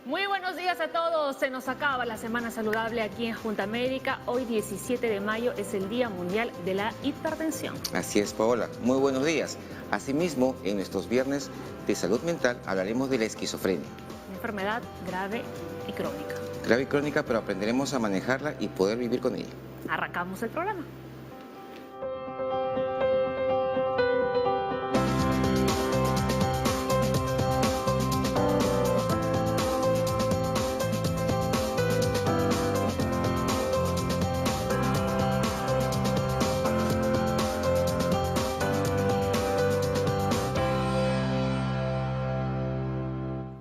Muy buenos días a todos. Se nos acaba la semana saludable aquí en Junta Médica. Hoy 17 de mayo es el Día Mundial de la Hipertensión. Así es, Paola. Muy buenos días. Asimismo, en nuestros viernes de salud mental hablaremos de la esquizofrenia. Una enfermedad grave y crónica. Grave y crónica, pero aprenderemos a manejarla y poder vivir con ella. Arrancamos el programa.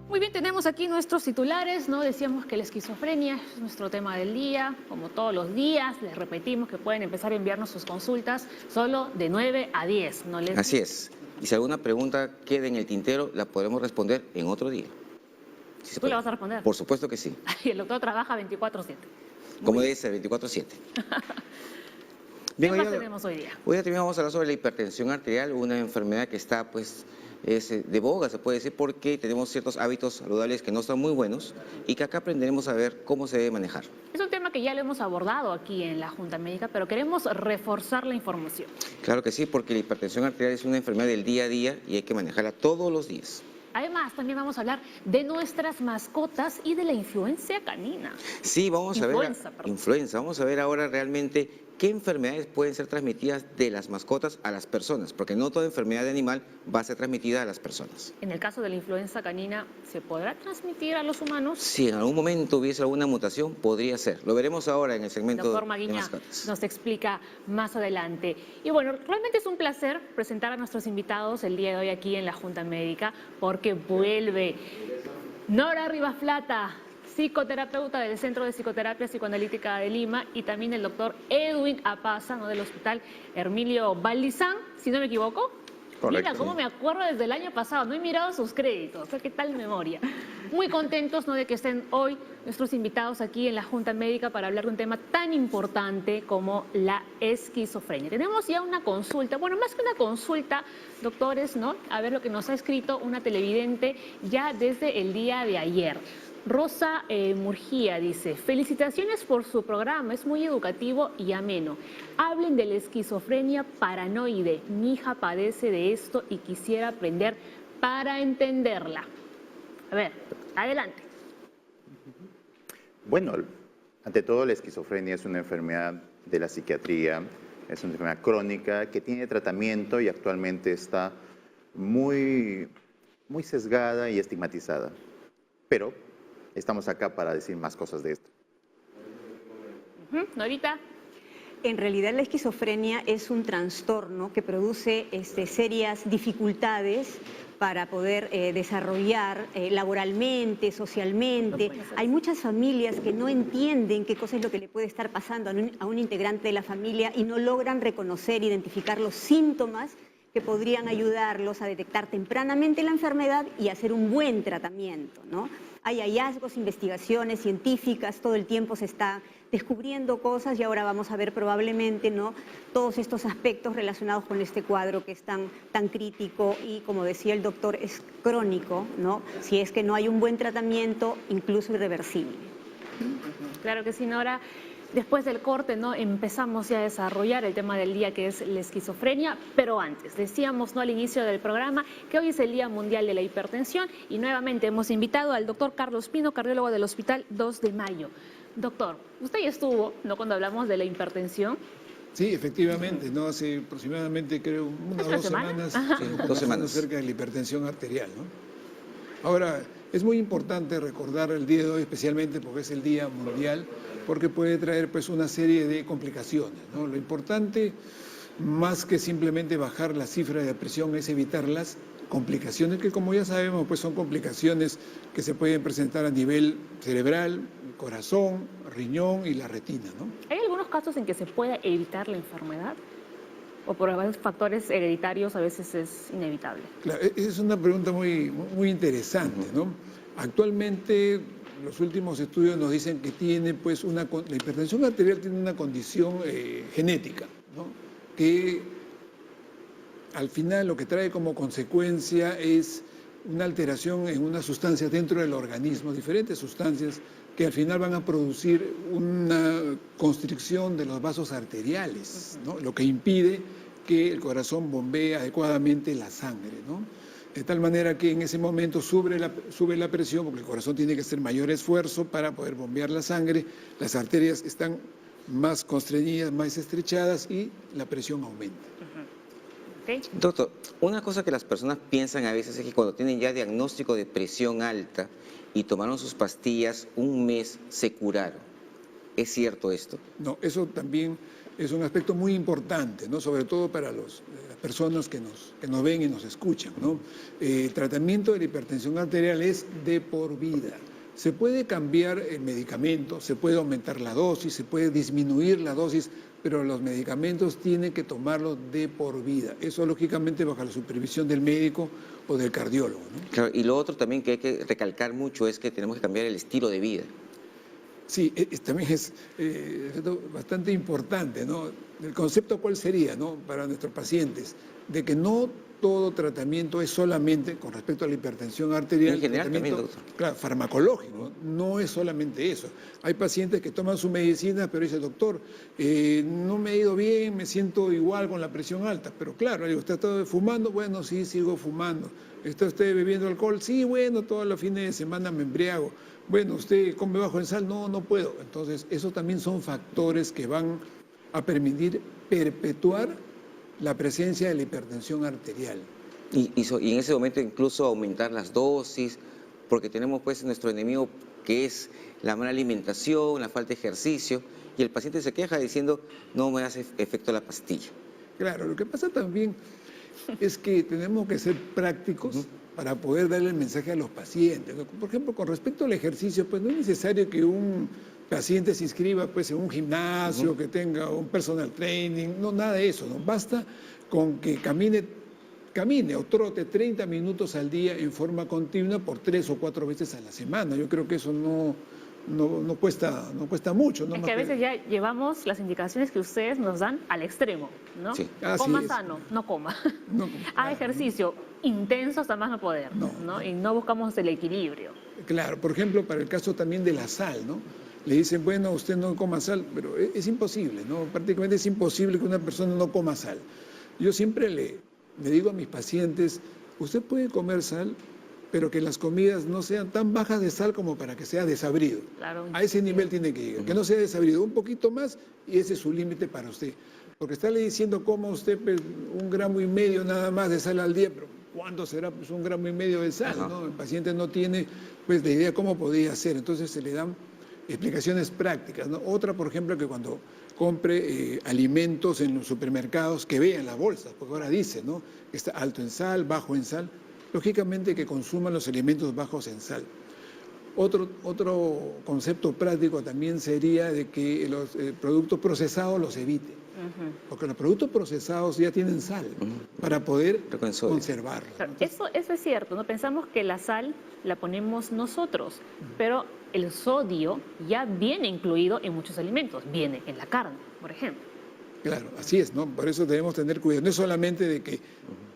Muy bien, tenemos aquí nuestros titulares, ¿no? Decíamos que la esquizofrenia es nuestro tema del día, como todos los días. Les repetimos que pueden empezar a enviarnos sus consultas solo de 9 a 10. ¿No les... Así es. Y si alguna pregunta queda en el tintero, la podremos responder en otro día. Si ¿Tú la vas a responder? Por supuesto que sí. Y el doctor trabaja 24/7. Como debe ser, 24/7. ¿Qué más tenemos hoy día? Hoy también vamos a hablar sobre la hipertensión arterial, una enfermedad que está, pues, es de boga, se puede decir, porque tenemos ciertos hábitos saludables que no son muy buenos y que acá aprenderemos a ver cómo se debe manejar. Es un tema que ya lo hemos abordado aquí en la Junta Médica, pero queremos reforzar la información. Claro que sí, porque la hipertensión arterial es una enfermedad del día a día y hay que manejarla todos los días. Además, también vamos a hablar de nuestras mascotas y de la influencia canina. Sí, vamos a ver influenza. Vamos a ver ahora realmente qué enfermedades pueden ser transmitidas de las mascotas a las personas, porque no toda enfermedad de animal va a ser transmitida a las personas. En el caso de la influenza canina, ¿se podrá transmitir a los humanos? Si en algún momento hubiese alguna mutación, podría ser. Lo veremos ahora en el segmento Doctor Maguiña de mascotas. nos explica más adelante. Y bueno, realmente es un placer presentar a nuestros invitados el día de hoy aquí en la Junta Médica, porque vuelve Nora Rivas Plata, psicoterapeuta del Centro de Psicoterapia Psicoanalítica de Lima, y también el doctor Edwin Apaza, ¿no?, del Hospital Hermilio Valdizán, si no me equivoco. Correcto. Mira cómo me acuerdo desde el año pasado, no he mirado sus créditos, ¿qué tal memoria? Muy contentos, ¿no?, de que estén hoy nuestros invitados aquí en la Junta Médica para hablar de un tema tan importante como la esquizofrenia. Tenemos ya una consulta, bueno, más que una consulta, doctores, ¿no?, a ver lo que nos ha escrito una televidente ya desde el día de ayer. Rosa Murgía dice: felicitaciones por su programa, es muy educativo y ameno. Hablen de la esquizofrenia paranoide. Mi hija padece de esto y quisiera aprender para entenderla. A ver, adelante. Bueno, ante todo la esquizofrenia es una enfermedad de la psiquiatría, es una enfermedad crónica que tiene tratamiento y actualmente está muy sesgada y estigmatizada. Pero estamos acá para decir más cosas de esto. Norita. En realidad la esquizofrenia es un trastorno que produce serias dificultades para poder desarrollar laboralmente, socialmente. Hay muchas familias que no entienden qué cosa es lo que le puede estar pasando a un integrante de la familia y no logran reconocer, identificar los síntomas que podrían ayudarlos a detectar tempranamente la enfermedad y hacer un buen tratamiento, ¿no? Hay hallazgos, investigaciones científicas, todo el tiempo se está descubriendo cosas y ahora vamos a ver probablemente, ¿no?, todos estos aspectos relacionados con este cuadro que es tan crítico y, como decía el doctor, es crónico, ¿no?, si es que no hay un buen tratamiento, incluso irreversible. Claro que sí, Nora. Después del corte, ¿no?, empezamos ya a desarrollar el tema del día, que es la esquizofrenia, pero antes, decíamos, ¿no?, al inicio del programa que hoy es el Día Mundial de la Hipertensión y nuevamente hemos invitado al doctor Carlos Pino, cardiólogo del Hospital 2 de Mayo. Doctor, usted ya estuvo, ¿no?, cuando hablamos de la hipertensión. Sí, efectivamente, ¿no? Hace aproximadamente, creo, unas 2 semanas, acerca de la hipertensión arterial, ¿no? Ahora, es muy importante recordar el día de hoy, especialmente porque es el Día Mundial, porque puede traer, pues, una serie de complicaciones, ¿no? Lo importante, más que simplemente bajar la cifra de presión, es evitar las complicaciones que, como ya sabemos, pues son complicaciones que se pueden presentar a nivel cerebral, corazón, riñón y la retina, ¿no? ¿Hay algunos casos en que se pueda evitar la enfermedad? ¿O por varios factores hereditarios a veces es inevitable? Claro, es una pregunta muy interesante, ¿no? Actualmente los últimos estudios nos dicen que tiene, pues, la hipertensión arterial tiene una condición genética, ¿no?, que al final lo que trae como consecuencia es una alteración en una sustancia dentro del organismo, diferentes sustancias que al final van a producir una constricción de los vasos arteriales, ¿no? Lo que impide que el corazón bombee adecuadamente la sangre, ¿no? De tal manera que en ese momento sube la presión, porque el corazón tiene que hacer mayor esfuerzo para poder bombear la sangre, las arterias están más constreñidas, más estrechadas y la presión aumenta. ¿Okay? Doctor, una cosa que las personas piensan a veces es que cuando tienen ya diagnóstico de presión alta y tomaron sus pastillas, un mes se curaron. ¿Es cierto esto? No, eso también es un aspecto muy importante, ¿no? Sobre todo para las personas que nos ven y nos escuchan, ¿no? El tratamiento de la hipertensión arterial es de por vida. Se puede cambiar el medicamento, se puede aumentar la dosis, se puede disminuir la dosis, pero los medicamentos tienen que tomarlos de por vida. Eso lógicamente bajo la supervisión del médico o del cardiólogo, ¿no? Claro, y lo otro también que hay que recalcar mucho es que tenemos que cambiar el estilo de vida. Sí, también es bastante importante, ¿no? El concepto, ¿cuál sería, no? Para nuestros pacientes, de que no todo tratamiento es solamente, con respecto a la hipertensión arterial, en general tratamiento, también, doctor. claro, farmacológico, no es solamente eso. Hay pacientes que toman su medicina, pero dice, doctor, no me ha ido bien, me siento igual con la presión alta. Pero claro, ¿usted está fumando? Bueno, sí, sigo fumando. ¿Está usted bebiendo alcohol? Sí, bueno, todos los fines de semana me embriago. Bueno, ¿usted come bajo en sal? No, no puedo. Entonces, esos también son factores que van a permitir perpetuar la presencia de la hipertensión arterial. Y en ese momento incluso aumentar las dosis, porque tenemos pues nuestro enemigo que es la mala alimentación, la falta de ejercicio, y el paciente se queja diciendo no me hace efecto la pastilla. Claro, lo que pasa también es que tenemos que ser prácticos para poder darle el mensaje a los pacientes. Por ejemplo, con respecto al ejercicio, pues no es necesario que un paciente se inscriba pues, en un gimnasio, que tenga un personal training, no, nada de eso, ¿no? Basta con que camine o trote 30 minutos al día en forma continua por 3 o 4 veces a la semana. Yo creo que eso no cuesta mucho, ¿no? Es que a veces ya llevamos las indicaciones que ustedes nos dan al extremo, ¿no? Sí. Coma sano, no coma. No, Haga ejercicio intenso hasta más no poder, ¿no? Y no buscamos el equilibrio. Claro, por ejemplo, para el caso también de la sal, ¿no? Le dicen, bueno, usted no coma sal, pero es imposible, ¿no? Prácticamente es imposible que una persona no coma sal. Yo siempre le digo a mis pacientes, usted puede comer sal, pero que las comidas no sean tan bajas de sal como para que sea desabrido. Claro, a ese nivel tiene que llegar, que no sea desabrido, un poquito más y ese es su límite para usted. Porque estarle diciendo coma usted pues, 1,5 gramos nada más de sal al día, pero ¿cuánto será pues, 1,5 gramos de sal? ¿No? El paciente no tiene pues de idea cómo podría ser, entonces se le dan explicaciones prácticas, ¿no? Otra, por ejemplo, que cuando compre alimentos en los supermercados, que vean las bolsas, porque ahora dice, ¿no? Está alto en sal, bajo en sal, lógicamente que consuman los alimentos bajos en sal. Otro concepto práctico también sería de que los productos procesados los evite, porque los productos procesados ya tienen sal para poder conservarlos. Claro, eso es cierto, ¿no? Pensamos que la sal la ponemos nosotros, pero el sodio ya viene incluido en muchos alimentos, viene en la carne, por ejemplo. Claro, así es, ¿no? Por eso debemos tener cuidado. No es solamente de que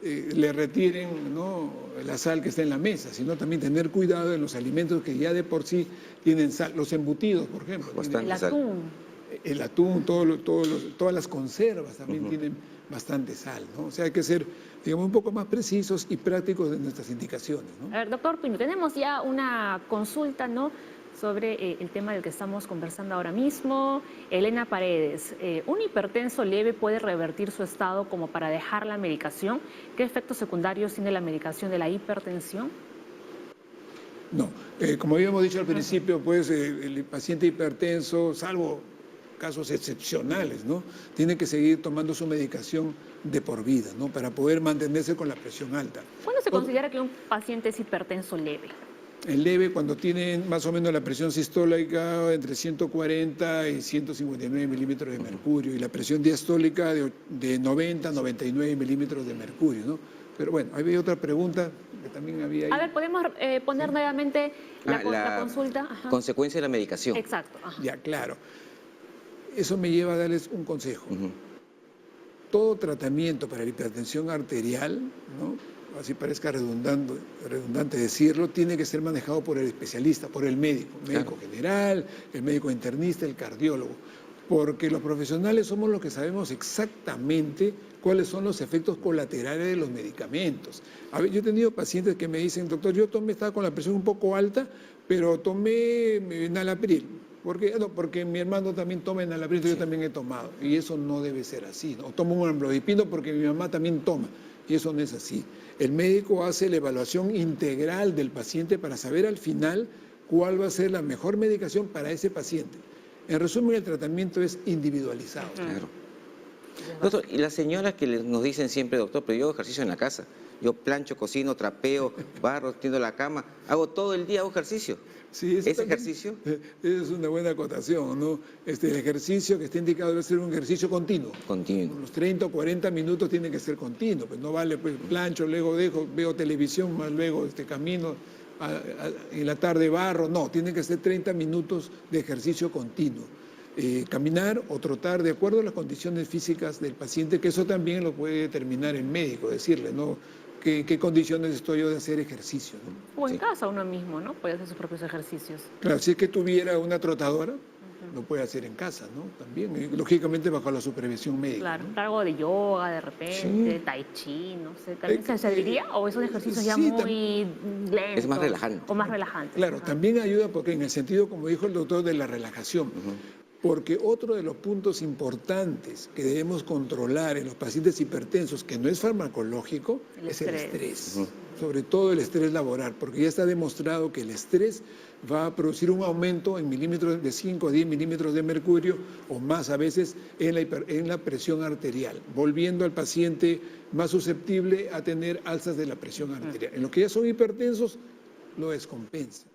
le retiren, ¿no?, la sal que está en la mesa, sino también tener cuidado en los alimentos que ya de por sí tienen sal. Los embutidos, por ejemplo. El atún. El atún, todas las conservas también tienen bastante sal, ¿no? O sea, hay que ser, digamos, un poco más precisos y prácticos en nuestras indicaciones, ¿no? A ver, doctor Pino, tenemos ya una consulta, ¿no?, sobre el tema del que estamos conversando ahora mismo. Elena Paredes, ¿un hipertenso leve puede revertir su estado como para dejar la medicación? ¿Qué efectos secundarios tiene la medicación de la hipertensión? No, como habíamos dicho al principio, pues el paciente hipertenso, salvo casos excepcionales, ¿no?, tiene que seguir tomando su medicación de por vida, ¿no?, para poder mantenerse con la presión alta. ¿Cuándo se considera que un paciente es hipertenso leve? El leve cuando tiene más o menos la presión sistólica entre 140 y 159 milímetros de mercurio y la presión diastólica de 90 a 99 milímetros de mercurio, ¿no? Pero bueno, había otra pregunta que también había ahí. A ver, ¿podemos poner nuevamente la consulta? Ajá. Consecuencia de la medicación. Exacto. Ajá. Ya, claro. Eso me lleva a darles un consejo. Todo tratamiento para la hipertensión arterial, ¿no?, así parezca redundante decirlo, tiene que ser manejado por el especialista, por el médico general, el médico internista, el cardiólogo, porque los profesionales somos los que sabemos exactamente cuáles son los efectos colaterales de los medicamentos. A ver, yo he tenido pacientes que me dicen, doctor, estaba con la presión un poco alta, pero tomé enalapril. ¿Por qué? No, porque mi hermano también toma enalapril, yo también he tomado, y eso no debe ser así, ¿no? O tomo un amlodipino porque mi mamá también toma. Y eso no es así. El médico hace la evaluación integral del paciente para saber al final cuál va a ser la mejor medicación para ese paciente. En resumen, el tratamiento es individualizado. Claro. Doctor, y las señoras que nos dicen siempre, doctor, pero yo hago ejercicio en la casa. Yo plancho, cocino, trapeo, barro, tiendo la cama. Hago todo el día, hago ejercicio. Sí, ¿Ese ejercicio? Es una buena acotación, ¿no? El ejercicio que está indicado debe ser un ejercicio continuo. Continuo. Los 30 o 40 minutos tienen que ser continuos. Pues no vale, pues plancho, luego veo televisión, más luego camino, en la tarde barro. No, tienen que ser 30 minutos de ejercicio continuo. Caminar o trotar de acuerdo a las condiciones físicas del paciente, que eso también lo puede determinar el médico, decirle, ¿no? ¿Qué condiciones estoy yo de hacer ejercicio, ¿no? O en casa uno mismo, ¿no? Puede hacer sus propios ejercicios. Claro, si es que tuviera una trotadora, lo puede hacer en casa, ¿no? También, lógicamente bajo la supervisión médica. Claro, ¿no? Algo de yoga de repente, tai chi, no sé, ¿también se serviría? ¿O es un ejercicio ya muy lento? Es más relajante. O más relajante. Claro, también ayuda porque en el sentido, como dijo el doctor, de la relajación. Porque otro de los puntos importantes que debemos controlar en los pacientes hipertensos, que no es farmacológico, es el estrés. Sobre todo el estrés laboral, porque ya está demostrado que el estrés va a producir un aumento en milímetros de 5 a 10 milímetros de mercurio o más a veces en la presión arterial, volviendo al paciente más susceptible a tener alzas de la presión arterial. En los que ya son hipertensos, lo descompensa.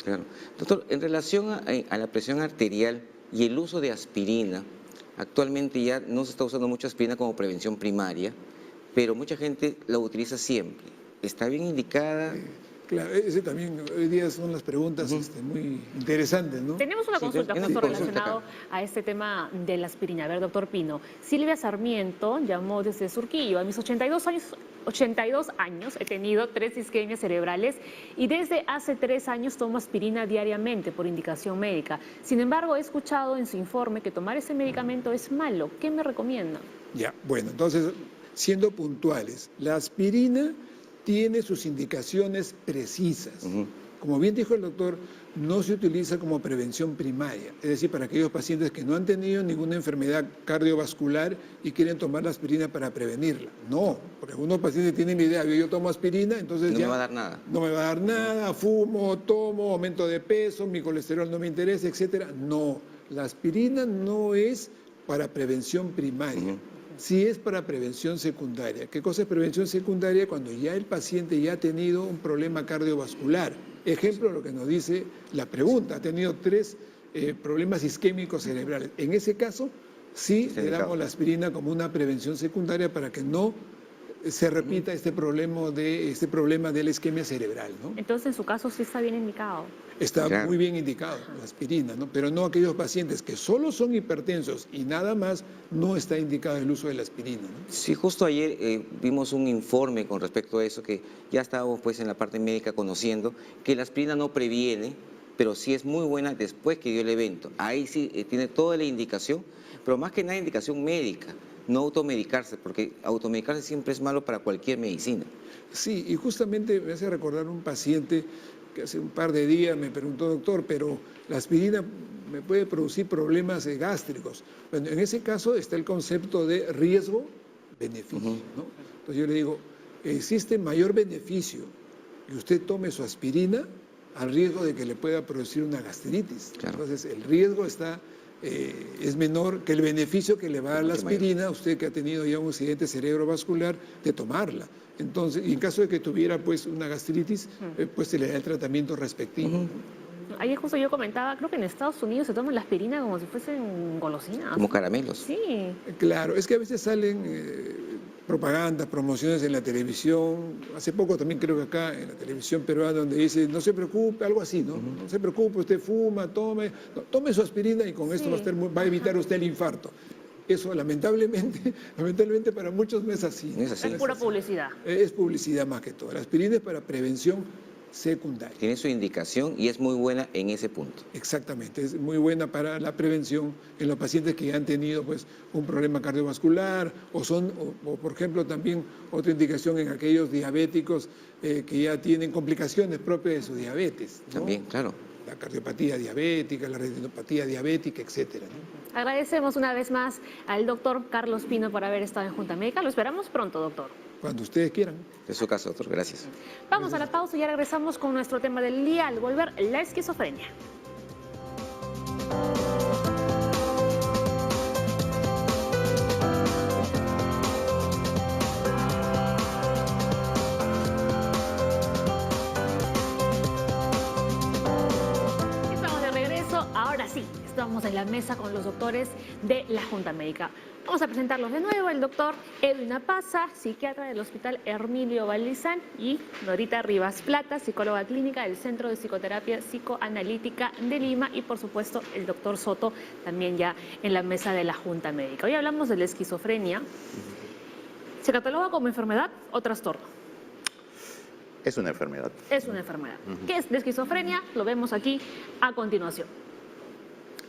Claro. Doctor, en relación a la presión arterial y el uso de aspirina, actualmente ya no se está usando mucho aspirina como prevención primaria, pero mucha gente la utiliza siempre. ¿Está bien indicada? Claro, ese también hoy día son las preguntas muy interesantes, ¿no? Tenemos una consulta justo relacionada a este tema de la aspirina. A ver, doctor Pino, Silvia Sarmiento llamó desde Surquillo. A mis 82 años he tenido 3 isquemias cerebrales y desde hace 3 años tomo aspirina diariamente por indicación médica. Sin embargo, he escuchado en su informe que tomar ese medicamento es malo. ¿Qué me recomienda? Ya, bueno, entonces, siendo puntuales, la aspirina tiene sus indicaciones precisas. Como bien dijo el doctor, no se utiliza como prevención primaria, es decir, para aquellos pacientes que no han tenido ninguna enfermedad cardiovascular y quieren tomar la aspirina para prevenirla. No, porque algunos pacientes tienen la idea, yo tomo aspirina, entonces no ya me va a dar nada. No me va a dar nada, fumo, tomo, aumento de peso, mi colesterol no me interesa, etcétera. No, la aspirina no es para prevención primaria. Sí es para prevención secundaria. ¿Qué cosa es prevención secundaria? Cuando ya el paciente ya ha tenido un problema cardiovascular. Ejemplo, lo que nos dice la pregunta, ha tenido 3 problemas isquémicos cerebrales. En ese caso, sí le damos la aspirina como una prevención secundaria para que no se repita este problema de la isquemia cerebral, ¿no? Entonces, en su caso, sí está bien indicado. Está muy bien indicado la aspirina, ¿no? Pero no aquellos pacientes que solo son hipertensos y nada más, no está indicado el uso de la aspirina, ¿no? Sí, justo ayer vimos un informe con respecto a eso, que ya estábamos pues en la parte médica conociendo que la aspirina no previene, pero sí es muy buena después que dio el evento. Ahí sí tiene toda la indicación, pero más que nada indicación médica. No automedicarse, porque automedicarse siempre es malo para cualquier medicina. Sí, y justamente me hace recordar un paciente que hace un par de días me preguntó, doctor, pero la aspirina me puede producir problemas gástricos. Bueno, en ese caso está el concepto de riesgo-beneficio, ¿no? Entonces yo le digo, existe mayor beneficio que usted tome su aspirina al riesgo de que le pueda producir una gastritis. Claro. Entonces el riesgo es menor que el beneficio que le va a dar la aspirina a usted que ha tenido ya un accidente cerebrovascular de tomarla. Entonces, y en caso de que tuviera pues una gastritis, pues se le da el tratamiento respectivo. Ayer justo yo comentaba, creo que en Estados Unidos se toman la aspirina como si fuesen golosinas. Como caramelos. Sí. Claro, es que a veces salen propagandas, promociones en la televisión. Hace poco también creo que acá en la televisión peruana donde dice, no se preocupe, algo así, ¿no? No se preocupe, usted fuma, tome su aspirina y con esto va a evitar usted el infarto. Eso lamentablemente para muchos no es así. No es así. Es pura publicidad. Es publicidad más que todo. La aspirina es para prevención secundaria. Tiene su indicación y es muy buena en ese punto. Exactamente, es muy buena para la prevención en los pacientes que han tenido pues un problema cardiovascular o por ejemplo también otra indicación en aquellos diabéticos que ya tienen complicaciones propias de su diabetes, ¿no? También, claro. La cardiopatía diabética, la retinopatía diabética, etcétera, ¿no? Agradecemos una vez más al doctor Carlos Pino por haber estado en Junta Médica. Lo esperamos pronto, doctor. Cuando ustedes quieran. Es su caso, doctor. Gracias. Vamos a la pausa y ya regresamos con nuestro tema del día. Al volver, la esquizofrenia. Estamos de regreso. Ahora sí, estamos en la mesa con los doctores de la Junta Médica. Vamos a presentarlos de nuevo, el doctor Edwin Apaza, psiquiatra del Hospital Hermilio Valdizán, y Norita Rivas Plata, psicóloga clínica del Centro de Psicoterapia Psicoanalítica de Lima, y por supuesto el doctor Soto, también ya en la mesa de la Junta Médica. Hoy hablamos de la esquizofrenia. ¿Se cataloga como enfermedad o trastorno? Es una enfermedad. Es una enfermedad. ¿Qué es la esquizofrenia? Lo vemos aquí a continuación.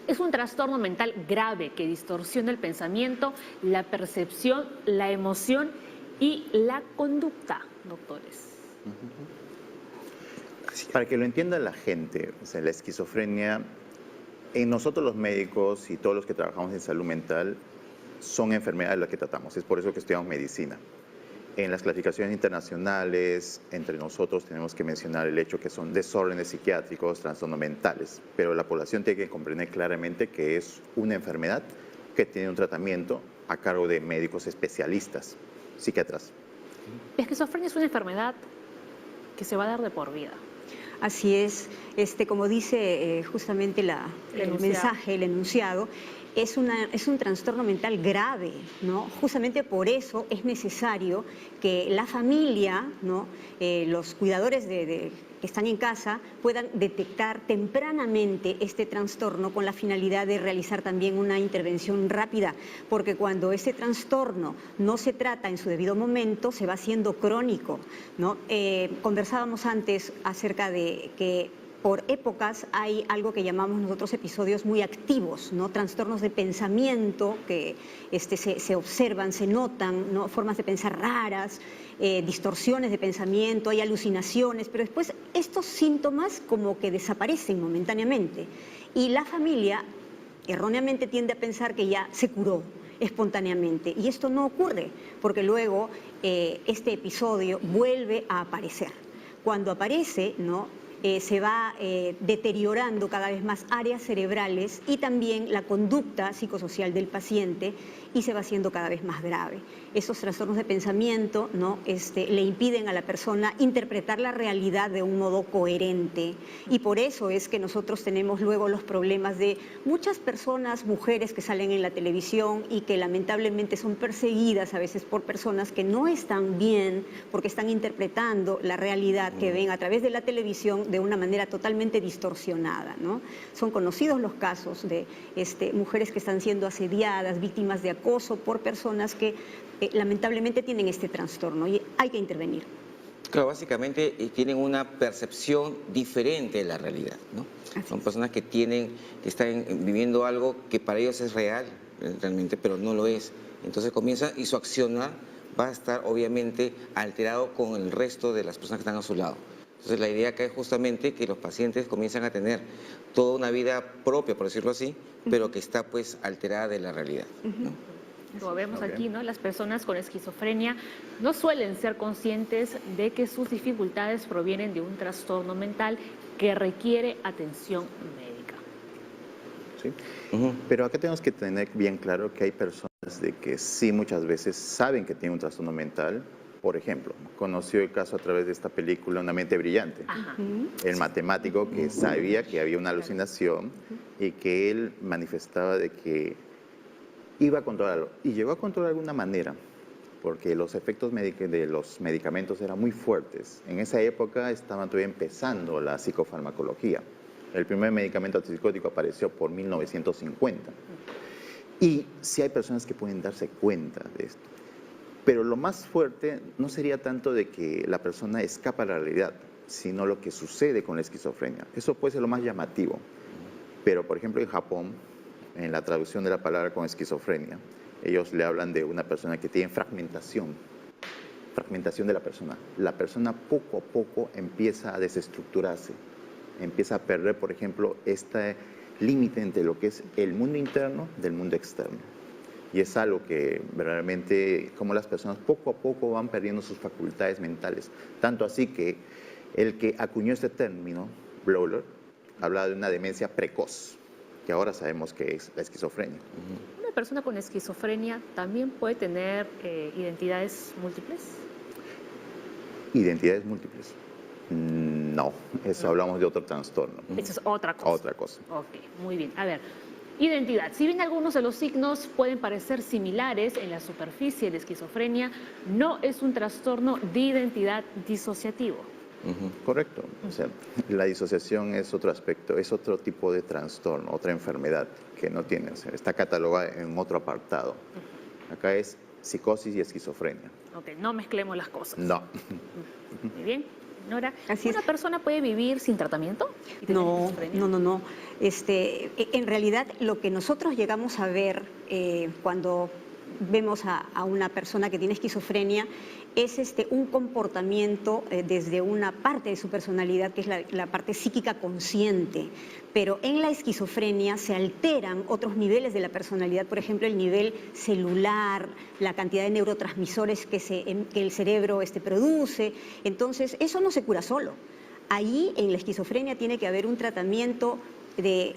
Es un trastorno mental grave que distorsiona el pensamiento, la percepción, la emoción y la conducta, doctores. Para que lo entienda la gente, o sea, la esquizofrenia, en nosotros los médicos y todos los que trabajamos en salud mental, son enfermedades las que tratamos. Es por eso que estudiamos medicina. En las clasificaciones internacionales, entre nosotros tenemos que mencionar el hecho que son desórdenes psiquiátricos, trastornos mentales, pero la población tiene que comprender claramente que es una enfermedad que tiene un tratamiento a cargo de médicos especialistas, psiquiatras. La esquizofrenia es una enfermedad que se va a dar de por vida. Así es, como dice justamente el mensaje, el enunciado, es un trastorno mental grave, ¿no? Justamente por eso es necesario que la familia, ¿no? Los cuidadores que están en casa puedan detectar tempranamente este trastorno con la finalidad de realizar también una intervención rápida, porque cuando este trastorno no se trata en su debido momento, se va haciendo crónico, ¿no? Conversábamos antes acerca de que por épocas hay algo que llamamos nosotros episodios muy activos, ¿no? Trastornos de pensamiento que se observan, se notan, ¿no? Formas de pensar raras, distorsiones de pensamiento, hay alucinaciones, pero después estos síntomas como que desaparecen momentáneamente y la familia erróneamente tiende a pensar que ya se curó espontáneamente y esto no ocurre porque luego este episodio vuelve a aparecer. Cuando aparece, ¿no? Se va deteriorando cada vez más áreas cerebrales y también la conducta psicosocial del paciente y se va haciendo cada vez más grave. Esos trastornos de pensamiento, ¿no? Le impiden a la persona interpretar la realidad de un modo coherente y por eso es que nosotros tenemos luego los problemas de muchas personas, mujeres que salen en la televisión y que lamentablemente son perseguidas a veces por personas que no están bien porque están interpretando la realidad que ven a través de la televisión de una manera totalmente distorsionada, ¿no? Son conocidos los casos de mujeres que están siendo asediadas, víctimas de acoso por personas que lamentablemente tienen este trastorno y hay que intervenir. Claro, básicamente tienen una percepción diferente de la realidad, ¿no? Son personas que están viviendo algo que para ellos es real, realmente, pero no lo es. Entonces comienza y su accionar va a estar obviamente alterado con el resto de las personas que están a su lado. Entonces la idea acá es justamente que los pacientes comienzan a tener toda una vida propia, por decirlo así, pero que está pues alterada de la realidad, ¿no? Lo vemos aquí, ¿no? Las personas con esquizofrenia no suelen ser conscientes de que sus dificultades provienen de un trastorno mental que requiere atención médica. ¿Sí? Pero acá tenemos que tener bien claro que hay personas de que sí muchas veces saben que tienen un trastorno mental. Por ejemplo, conoció el caso a través de esta película Una mente brillante. El matemático que sabía que había una alucinación y que él manifestaba de que iba a controlarlo. Y llegó a controlar de alguna manera, porque los efectos de los medicamentos eran muy fuertes. En esa época estaban todavía empezando la psicofarmacología. El primer medicamento antipsicótico apareció por 1950. Y sí hay personas que pueden darse cuenta de esto. Pero lo más fuerte no sería tanto de que la persona escapa a la realidad, sino lo que sucede con la esquizofrenia. Eso puede ser lo más llamativo. Pero, por ejemplo, en Japón, en la traducción de la palabra con esquizofrenia, ellos le hablan de una persona que tiene fragmentación de la persona. La persona poco a poco empieza a desestructurarse, empieza a perder, por ejemplo, este límite entre lo que es el mundo interno del mundo externo. Y es algo que verdaderamente, como las personas poco a poco van perdiendo sus facultades mentales. Tanto así que el que acuñó este término, Bleuler, hablaba de una demencia precoz, que ahora sabemos que es la esquizofrenia. ¿Una persona con esquizofrenia también puede tener identidades múltiples? ¿Identidades múltiples? No, eso hablamos de otro trastorno. Eso es otra cosa. Otra cosa. Ok, muy bien. A ver, identidad. Si bien algunos de los signos pueden parecer similares en la superficie de esquizofrenia, no es un trastorno de identidad disociativo. Correcto. O sea, la disociación es otro aspecto, es otro tipo de trastorno, otra enfermedad que no tiene, o sea, está catalogada en otro apartado. Acá es psicosis y esquizofrenia. Ok, no mezclemos las cosas. No. Muy bien. Nora, Así ¿una es. persona puede vivir sin tratamiento? ¿Y tener No, esquizofrenia? no. En realidad, lo que nosotros llegamos a ver cuando vemos a una persona que tiene esquizofrenia es un comportamiento desde una parte de su personalidad, que es la parte psíquica consciente. Pero en la esquizofrenia se alteran otros niveles de la personalidad, por ejemplo, el nivel celular, la cantidad de neurotransmisores que el cerebro produce. Entonces, eso no se cura solo. Ahí, en la esquizofrenia, tiene que haber un tratamiento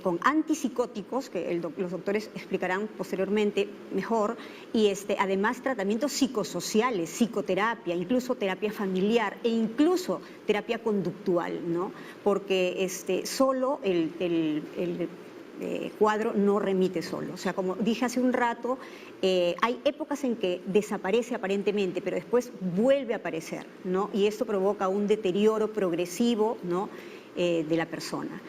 con antipsicóticos, que los doctores explicarán posteriormente mejor, y además tratamientos psicosociales, psicoterapia, incluso terapia familiar e incluso terapia conductual, ¿no? Porque solo el cuadro no remite solo. O sea, como dije hace un rato, hay épocas en que desaparece aparentemente, pero después vuelve a aparecer, ¿no? Y esto provoca un deterioro progresivo, ¿no? De la persona.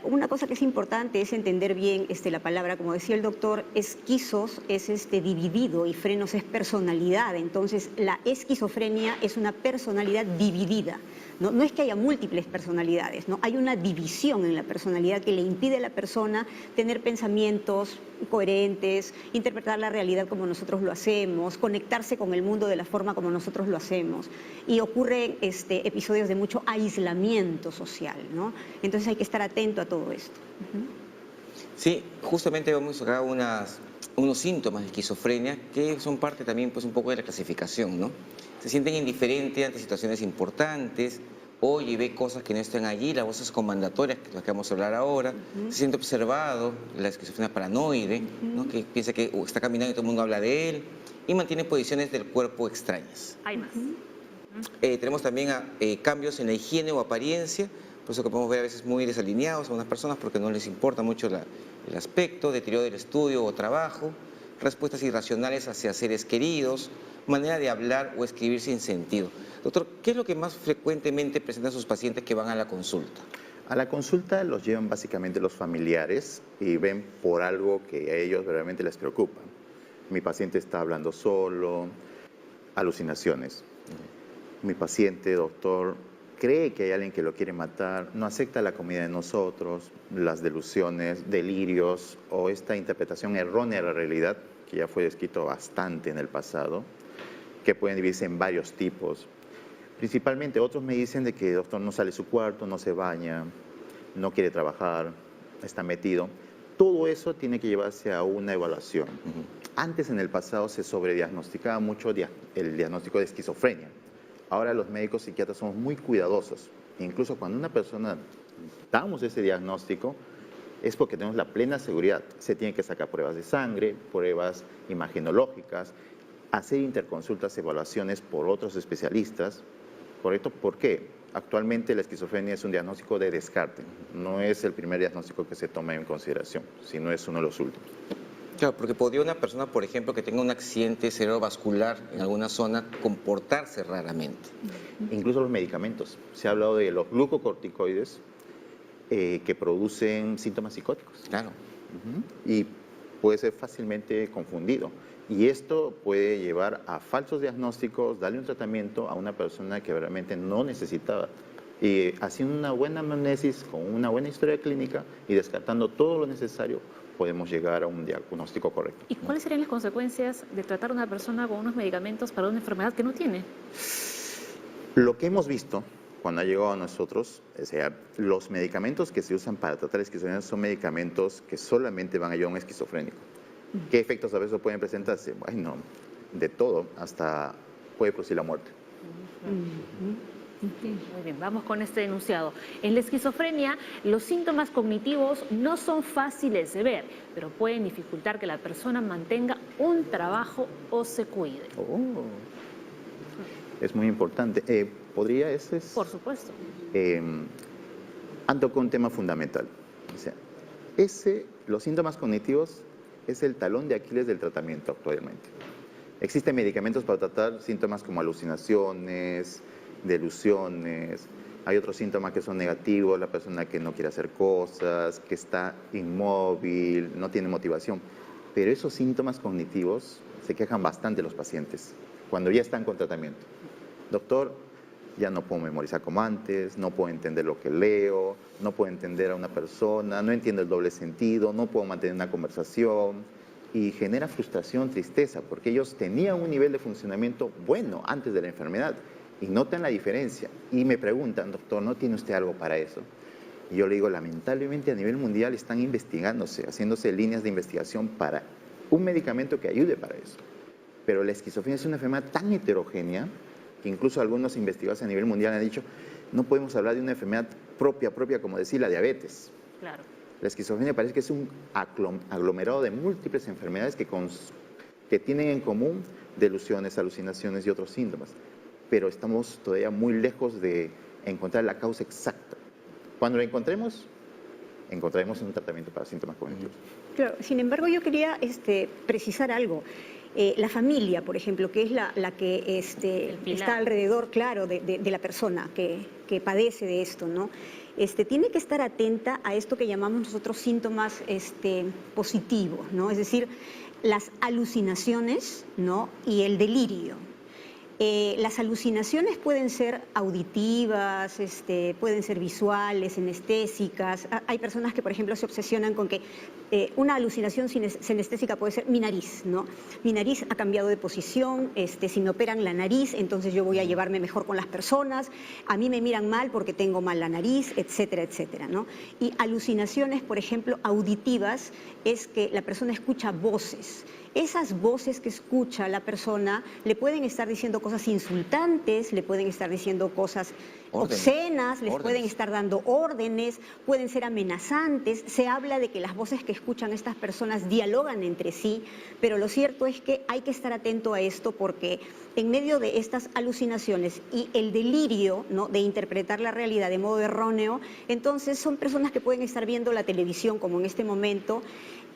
Una cosa que es importante es entender bien la palabra, como decía el doctor, esquizos es dividido y frenos es personalidad. Entonces, la esquizofrenia es una personalidad dividida. No es que haya múltiples personalidades, ¿no? Hay una división en la personalidad que le impide a la persona tener pensamientos coherentes, interpretar la realidad como nosotros lo hacemos, conectarse con el mundo de la forma como nosotros lo hacemos. Y ocurren episodios de mucho aislamiento social, ¿no? Entonces hay que estar atento a todo esto. Sí, justamente vamos a sacar unos síntomas de esquizofrenia que son parte también pues un poco de la clasificación, ¿no? Se sienten indiferentes ante situaciones importantes, oye y ve cosas que no están allí, las voces comandatorias, que es lo que vamos a hablar ahora, se siente observado, la esquizofrenia paranoide, ¿no? Que piensa que está caminando y todo el mundo habla de él, y mantiene posiciones del cuerpo extrañas. Hay más. Tenemos también cambios en la higiene o apariencia, por eso que podemos ver a veces muy desalineados a algunas personas porque no les importa mucho el aspecto, deterioro del estudio o trabajo, respuestas irracionales hacia seres queridos, manera de hablar o escribir sin sentido. Doctor, ¿qué es lo que más frecuentemente presentan sus pacientes que van a la consulta? A la consulta los llevan básicamente los familiares y ven por algo que a ellos realmente les preocupa. Mi paciente está hablando solo, alucinaciones. Mi paciente, doctor, cree que hay alguien que lo quiere matar, no acepta la comida de nosotros, las delusiones, delirios o esta interpretación errónea de la realidad, que ya fue descrito bastante en el pasado, que pueden dividirse en varios tipos. Principalmente otros me dicen de que el doctor no sale de su cuarto, no se baña, no quiere trabajar, está metido. Todo eso tiene que llevarse a una evaluación. Antes, en el pasado, se sobrediagnosticaba mucho el diagnóstico de esquizofrenia. Ahora los médicos psiquiatras somos muy cuidadosos. Incluso cuando una persona damos ese diagnóstico, es porque tenemos la plena seguridad. Se tienen que sacar pruebas de sangre, pruebas imagenológicas, hacer interconsultas, evaluaciones por otros especialistas. ¿Correcto? ¿Por qué? Actualmente la esquizofrenia es un diagnóstico de descarte. No es el primer diagnóstico que se toma en consideración, sino es uno de los últimos. Claro, porque podría una persona, por ejemplo, que tenga un accidente cerebrovascular en alguna zona, comportarse raramente. Incluso los medicamentos. Se ha hablado de los glucocorticoides que producen síntomas psicóticos. Claro. Y puede ser fácilmente confundido. Y esto puede llevar a falsos diagnósticos, darle un tratamiento a una persona que realmente no necesitaba. Y haciendo una buena anamnesis, con una buena historia clínica y descartando todo lo necesario, podemos llegar a un diagnóstico correcto. ¿Y cuáles serían las consecuencias de tratar a una persona con unos medicamentos para una enfermedad que no tiene? Lo que hemos visto cuando ha llegado a nosotros, o sea, los medicamentos que se usan para tratar esquizofrenia son medicamentos que solamente van a ayudar a un esquizofrénico. ¿Qué efectos a veces pueden presentarse? Bueno, de todo, hasta puede producir la muerte. Muy bien, vamos con este enunciado. En la esquizofrenia, los síntomas cognitivos no son fáciles de ver, pero pueden dificultar que la persona mantenga un trabajo o se cuide. Oh. Es muy importante. ¿Podría ese? Por supuesto. Han tocado un tema fundamental. O sea, los síntomas cognitivos es el talón de Aquiles del tratamiento actualmente. Existen medicamentos para tratar síntomas como alucinaciones, delusiones. Hay otros síntomas que son negativos, la persona que no quiere hacer cosas, que está inmóvil, no tiene motivación. Pero esos síntomas cognitivos se quejan bastante los pacientes cuando ya están con tratamiento. Doctor, ya no puedo memorizar como antes, no puedo entender lo que leo, no puedo entender a una persona, no entiendo el doble sentido, no puedo mantener una conversación, y genera frustración, tristeza, porque ellos tenían un nivel de funcionamiento bueno antes de la enfermedad y notan la diferencia. Y me preguntan, doctor, ¿no tiene usted algo para eso? Y yo le digo, lamentablemente a nivel mundial están investigándose, haciéndose líneas de investigación para un medicamento que ayude para eso. Pero la esquizofrenia es una enfermedad tan heterogénea que incluso algunos investigadores a nivel mundial han dicho, no podemos hablar de una enfermedad propia como decir la diabetes. Claro. La esquizofrenia parece que es un aglomerado de múltiples enfermedades que tienen en común delusiones, alucinaciones y otros síntomas. Pero estamos todavía muy lejos de encontrar la causa exacta. Cuando la encontremos, encontraremos un tratamiento para síntomas cognitivos. Claro, sin embargo, yo quería precisar algo. La familia, por ejemplo, que es la que está alrededor, claro, de la persona que padece de esto, ¿no? Tiene que estar atenta a esto que llamamos nosotros síntomas positivos, ¿no? Es decir, las alucinaciones, ¿no? Y el delirio. Las alucinaciones pueden ser auditivas, pueden ser visuales, sinestésicas. Hay personas que, por ejemplo, se obsesionan con que una alucinación sinestésica puede ser mi nariz, ¿no? Mi nariz ha cambiado de posición, si me operan la nariz, entonces yo voy a llevarme mejor con las personas, a mí me miran mal porque tengo mal la nariz, etcétera, etcétera, ¿no? Y alucinaciones, por ejemplo, auditivas, es que la persona escucha voces. Esas voces que escucha la persona le pueden estar diciendo cosas insultantes, le pueden estar diciendo cosas obscenas, les pueden estar dando órdenes, pueden ser amenazantes. Se habla de que las voces que escuchan estas personas dialogan entre sí, pero lo cierto es que hay que estar atento a esto porque en medio de estas alucinaciones y el delirio, ¿no?, de interpretar la realidad de modo erróneo, entonces son personas que pueden estar viendo la televisión como en este momento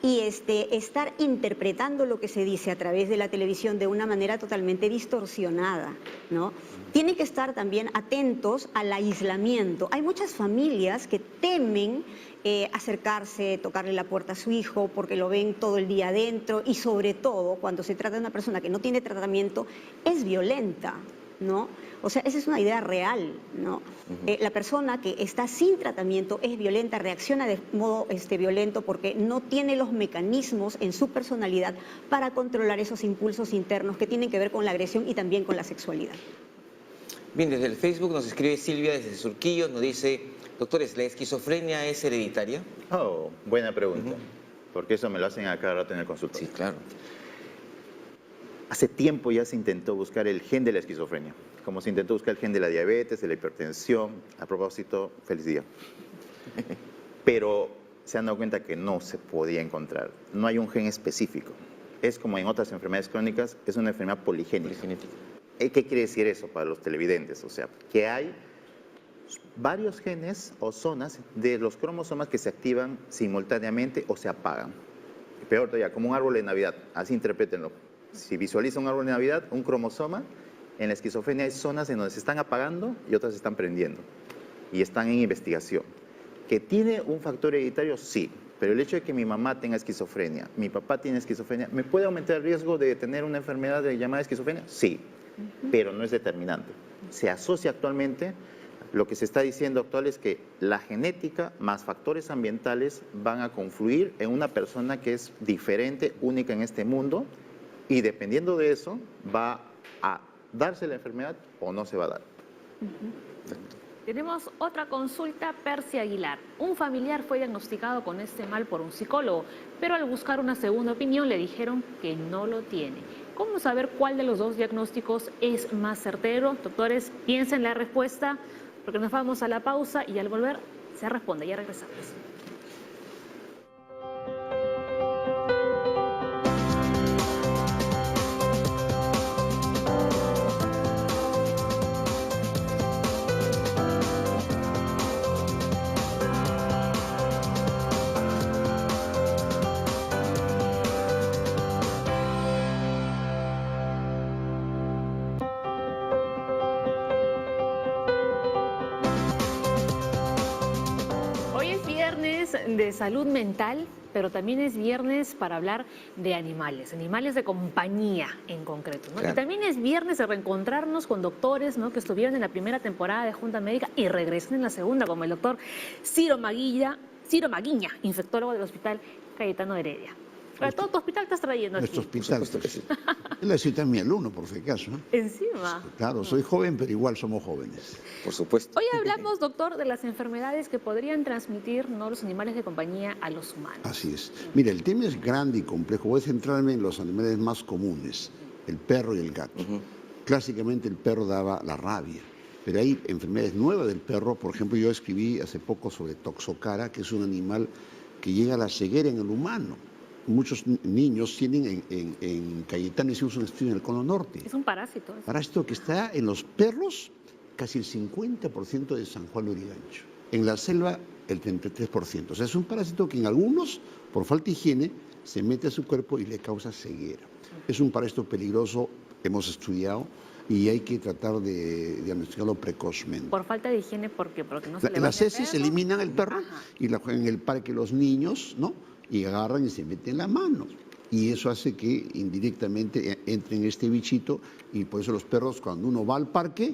y estar interpretando lo que se dice a través de la televisión de una manera totalmente distorsionada, ¿no? Tienen que estar también atentos al aislamiento. Hay muchas familias que temen acercarse, tocarle la puerta a su hijo porque lo ven todo el día adentro y sobre todo cuando se trata de una persona que no tiene tratamiento es violenta, ¿no? O sea, esa es una idea real, ¿no? La persona que está sin tratamiento es violenta, reacciona de modo violento porque no tiene los mecanismos en su personalidad para controlar esos impulsos internos que tienen que ver con la agresión y también con la sexualidad. Bien, desde el Facebook nos escribe Silvia desde Surquillo, nos dice, doctores, ¿la esquizofrenia es hereditaria? Oh, buena pregunta, porque eso me lo hacen a cada rato en el consultorio. Sí, claro. Hace tiempo ya se intentó buscar el gen de la esquizofrenia, como se intentó buscar el gen de la diabetes, de la hipertensión. A propósito, feliz día. Pero se han dado cuenta que no se podía encontrar. No hay un gen específico. Es como en otras enfermedades crónicas, es una enfermedad poligénica. ¿Qué quiere decir eso para los televidentes? O sea, que hay varios genes o zonas de los cromosomas que se activan simultáneamente o se apagan. Peor todavía, como un árbol de Navidad, así interprétenlo. Si visualiza un árbol de Navidad, un cromosoma, en la esquizofrenia hay zonas en donde se están apagando y otras se están prendiendo y están en investigación. ¿Que tiene un factor hereditario? Sí. Pero el hecho de que mi mamá tenga esquizofrenia, mi papá tiene esquizofrenia, ¿me puede aumentar el riesgo de tener una enfermedad llamada esquizofrenia? Sí, pero no es determinante. Se asocia actualmente, lo que se está diciendo actual es que la genética más factores ambientales van a confluir en una persona que es diferente, única en este mundo, y dependiendo de eso va a darse la enfermedad o no se va a dar. Tenemos otra consulta, Percy Aguilar. Un familiar fue diagnosticado con este mal por un psicólogo, pero al buscar una segunda opinión le dijeron que no lo tiene. ¿Cómo saber cuál de los dos diagnósticos es más certero? Doctores, piensen la respuesta, porque nos vamos a la pausa y al volver se responde. Ya regresamos. De salud mental, pero también es viernes para hablar de animales de compañía en concreto, ¿no? Claro. Y también es viernes de reencontrarnos con doctores, ¿no?, que estuvieron en la primera temporada de Junta Médica y regresan en la segunda, como el doctor Ciro Maguiña, infectólogo del Hospital Cayetano Heredia. Para todo tu hospital estás trayendo nuestro aquí. Hospital. Sí. Él ha sido mi alumno, por si acaso. Encima. Claro, soy joven, pero igual somos jóvenes. Por supuesto. Hoy hablamos, doctor, de las enfermedades que podrían transmitir, ¿no?, los animales de compañía a los humanos. Así es. Mira, el tema es grande y complejo. Voy a centrarme en los animales más comunes, el perro y el gato. Clásicamente el perro daba la rabia, pero hay enfermedades nuevas del perro. Por ejemplo, yo escribí hace poco sobre Toxocara, que es un animal que llega a la ceguera en el humano. Muchos niños tienen en Cayetano, hicimos un estudio en el Cono Norte. Es un parásito. Parásito que está en los perros, casi el 50% de San Juan de Lurigancho. En la selva, el 33%. O sea, es un parásito que en algunos, por falta de higiene, se mete a su cuerpo y le causa ceguera. Es un parásito peligroso, hemos estudiado, y hay que tratar de diagnosticarlo precozmente. ¿Por falta de higiene por qué? Porque no se le las heces eliminan el perro. Ajá. Y la juegan en el parque los niños, ¿no? Y agarran y se meten la mano. Y eso hace que indirectamente entre en este bichito, y por eso los perros, cuando uno va al parque,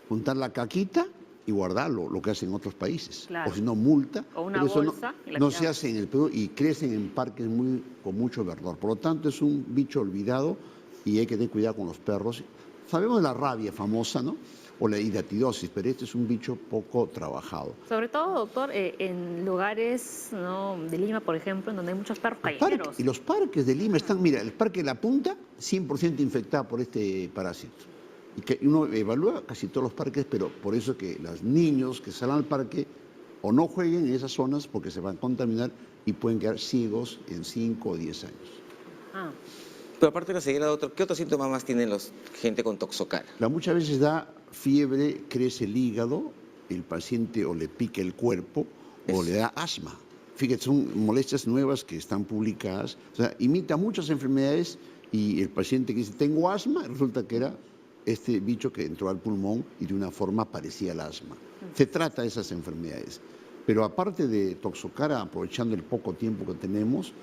juntar la caquita y guardarlo, lo que hacen en otros países. Claro. O si no, multa. O una bolsa. No se hace en el Perú y crecen en parques con mucho verdor. Por lo tanto, es un bicho olvidado y hay que tener cuidado con los perros. Sabemos de la rabia famosa, ¿no?, o la hidatidosis, pero este es un bicho poco trabajado. Sobre todo, doctor, en lugares, ¿no?, de Lima, por ejemplo, en donde hay muchos perros callejeros. Y los parques de Lima están, mira, el parque de La Punta, 100% infectado por este parásito. Y que uno evalúa casi todos los parques, pero por eso que los niños que salen al parque o no jueguen en esas zonas porque se van a contaminar y pueden quedar ciegos en 5 o 10 años. Pero aparte de la ceguera, doctor, ¿qué otros síntomas más tienen gente con Toxocara? Muchas veces da fiebre, crece el hígado, el paciente o le pica el cuerpo o le da asma. Fíjate, son molestias nuevas que están publicadas. O sea, imita muchas enfermedades y el paciente que dice, tengo asma, resulta que era este bicho que entró al pulmón y de una forma parecía al asma. Se trata de esas enfermedades. Pero aparte de Toxocara, aprovechando el poco tiempo que tenemos,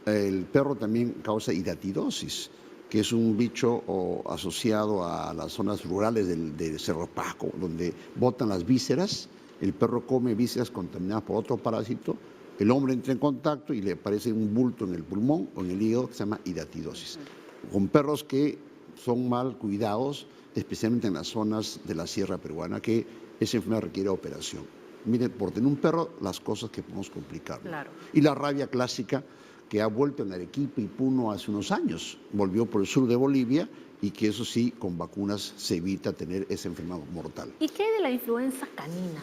el perro también causa hidatidosis, que es un bicho asociado a las zonas rurales del Cerro Pasco, donde botan las vísceras. El perro come vísceras contaminadas por otro parásito, el hombre entra en contacto y le aparece un bulto en el pulmón o en el hígado que se llama hidatidosis. Con perros que son mal cuidados, especialmente en las zonas de la sierra peruana, que esa enfermedad requiere operación. Miren, por tener un perro, las cosas que podemos complicar. Claro. Y la rabia clásica, que ha vuelto en Arequipa y Puno hace unos años, volvió por el sur de Bolivia, y que eso sí, con vacunas se evita tener esa enfermedad mortal. ¿Y qué de la influenza canina?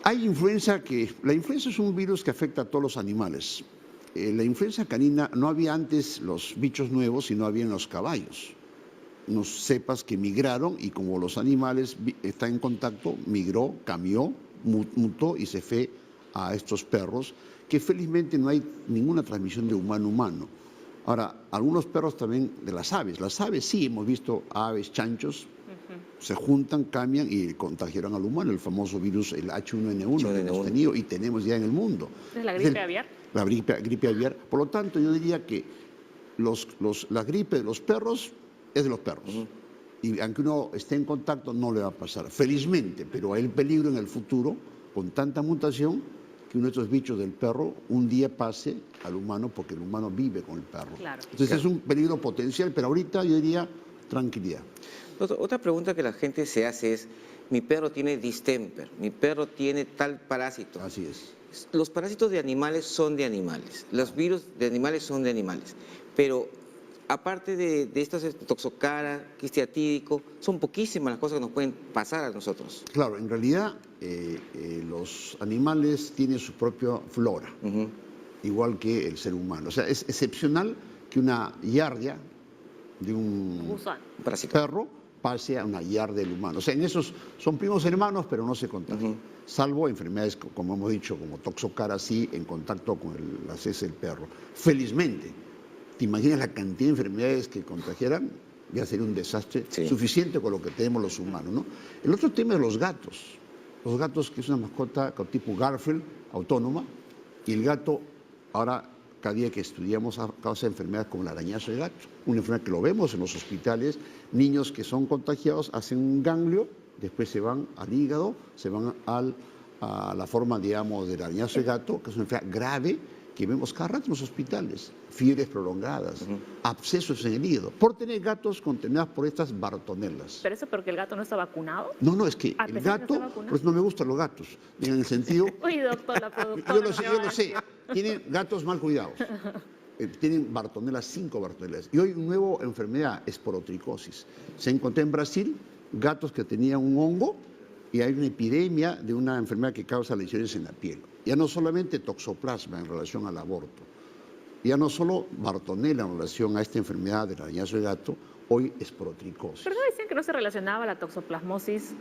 Hay la influenza es un virus que afecta a todos los animales. La influenza canina, no había antes los bichos nuevos, sino había en los caballos. Unos cepas que migraron y como los animales están en contacto, migró, cambió, mutó y se fue a estos perros, que felizmente no hay ninguna transmisión de humano a humano. Ahora, algunos perros también de las aves sí hemos visto aves, chanchos, Se juntan, cambian y contagiarán al humano, el famoso virus, el H1N1 que hemos tenido y tenemos ya en el mundo. ¿Es la gripe aviar? La gripe aviar. Por lo tanto, yo diría que la gripe de los perros es de los perros. Y aunque uno esté en contacto, no le va a pasar. Felizmente, pero hay el peligro en el futuro, con tanta mutación, que uno de estos bichos del perro un día pase al humano, porque el humano vive con el perro. Claro. Entonces es un peligro potencial, pero ahorita yo diría tranquilidad. Otra pregunta que la gente se hace es, mi perro tiene distemper, mi perro tiene tal parásito. Así es. Los parásitos de animales son de animales, los virus de animales son de animales, pero aparte de estos toxocara, quiste atídico, son poquísimas las cosas que nos pueden pasar a nosotros. Claro, en realidad los animales tienen su propia flora, igual que el ser humano. O sea, es excepcional que una yardia de un perro pase a una yardia del humano. O sea, en esos son primos hermanos, pero no se contagian. Salvo enfermedades, como hemos dicho, como toxocara, sí, en contacto con las heces del perro. Felizmente, ¿te imaginas la cantidad de enfermedades que contagiaran? Ya sería un desastre suficiente con lo que tenemos los humanos, ¿no? El otro tema es los gatos. Los gatos, que es una mascota tipo Garfield, autónoma, y el gato, ahora, cada día que estudiamos, causa enfermedades como el arañazo de gato. Una enfermedad que lo vemos en los hospitales, niños que son contagiados hacen un ganglio, después se van al hígado, se van a la forma, digamos, del arañazo de gato, que es una enfermedad grave que vemos cada rato en los hospitales, fiebres prolongadas, abscesos en el hígado, por tener gatos contaminados por estas bartonelas. ¿Pero eso porque el gato no está vacunado? No, es que el gato, pues no me gustan los gatos, en el sentido... Uy, doctor, la productora. Yo lo sé, tienen gatos mal cuidados. Tienen bartonelas, 5 bartonelas. Y hoy una nueva enfermedad, esporotricosis. Se encontró en Brasil gatos que tenían un hongo y hay una epidemia de una enfermedad que causa lesiones en la piel. Ya no solamente toxoplasma en relación al aborto, ya no solo bartonela en relación a esta enfermedad del arañazo de gato, hoy esporotricosis. ¿Pero no decían que no se relacionaba la toxoplasmosis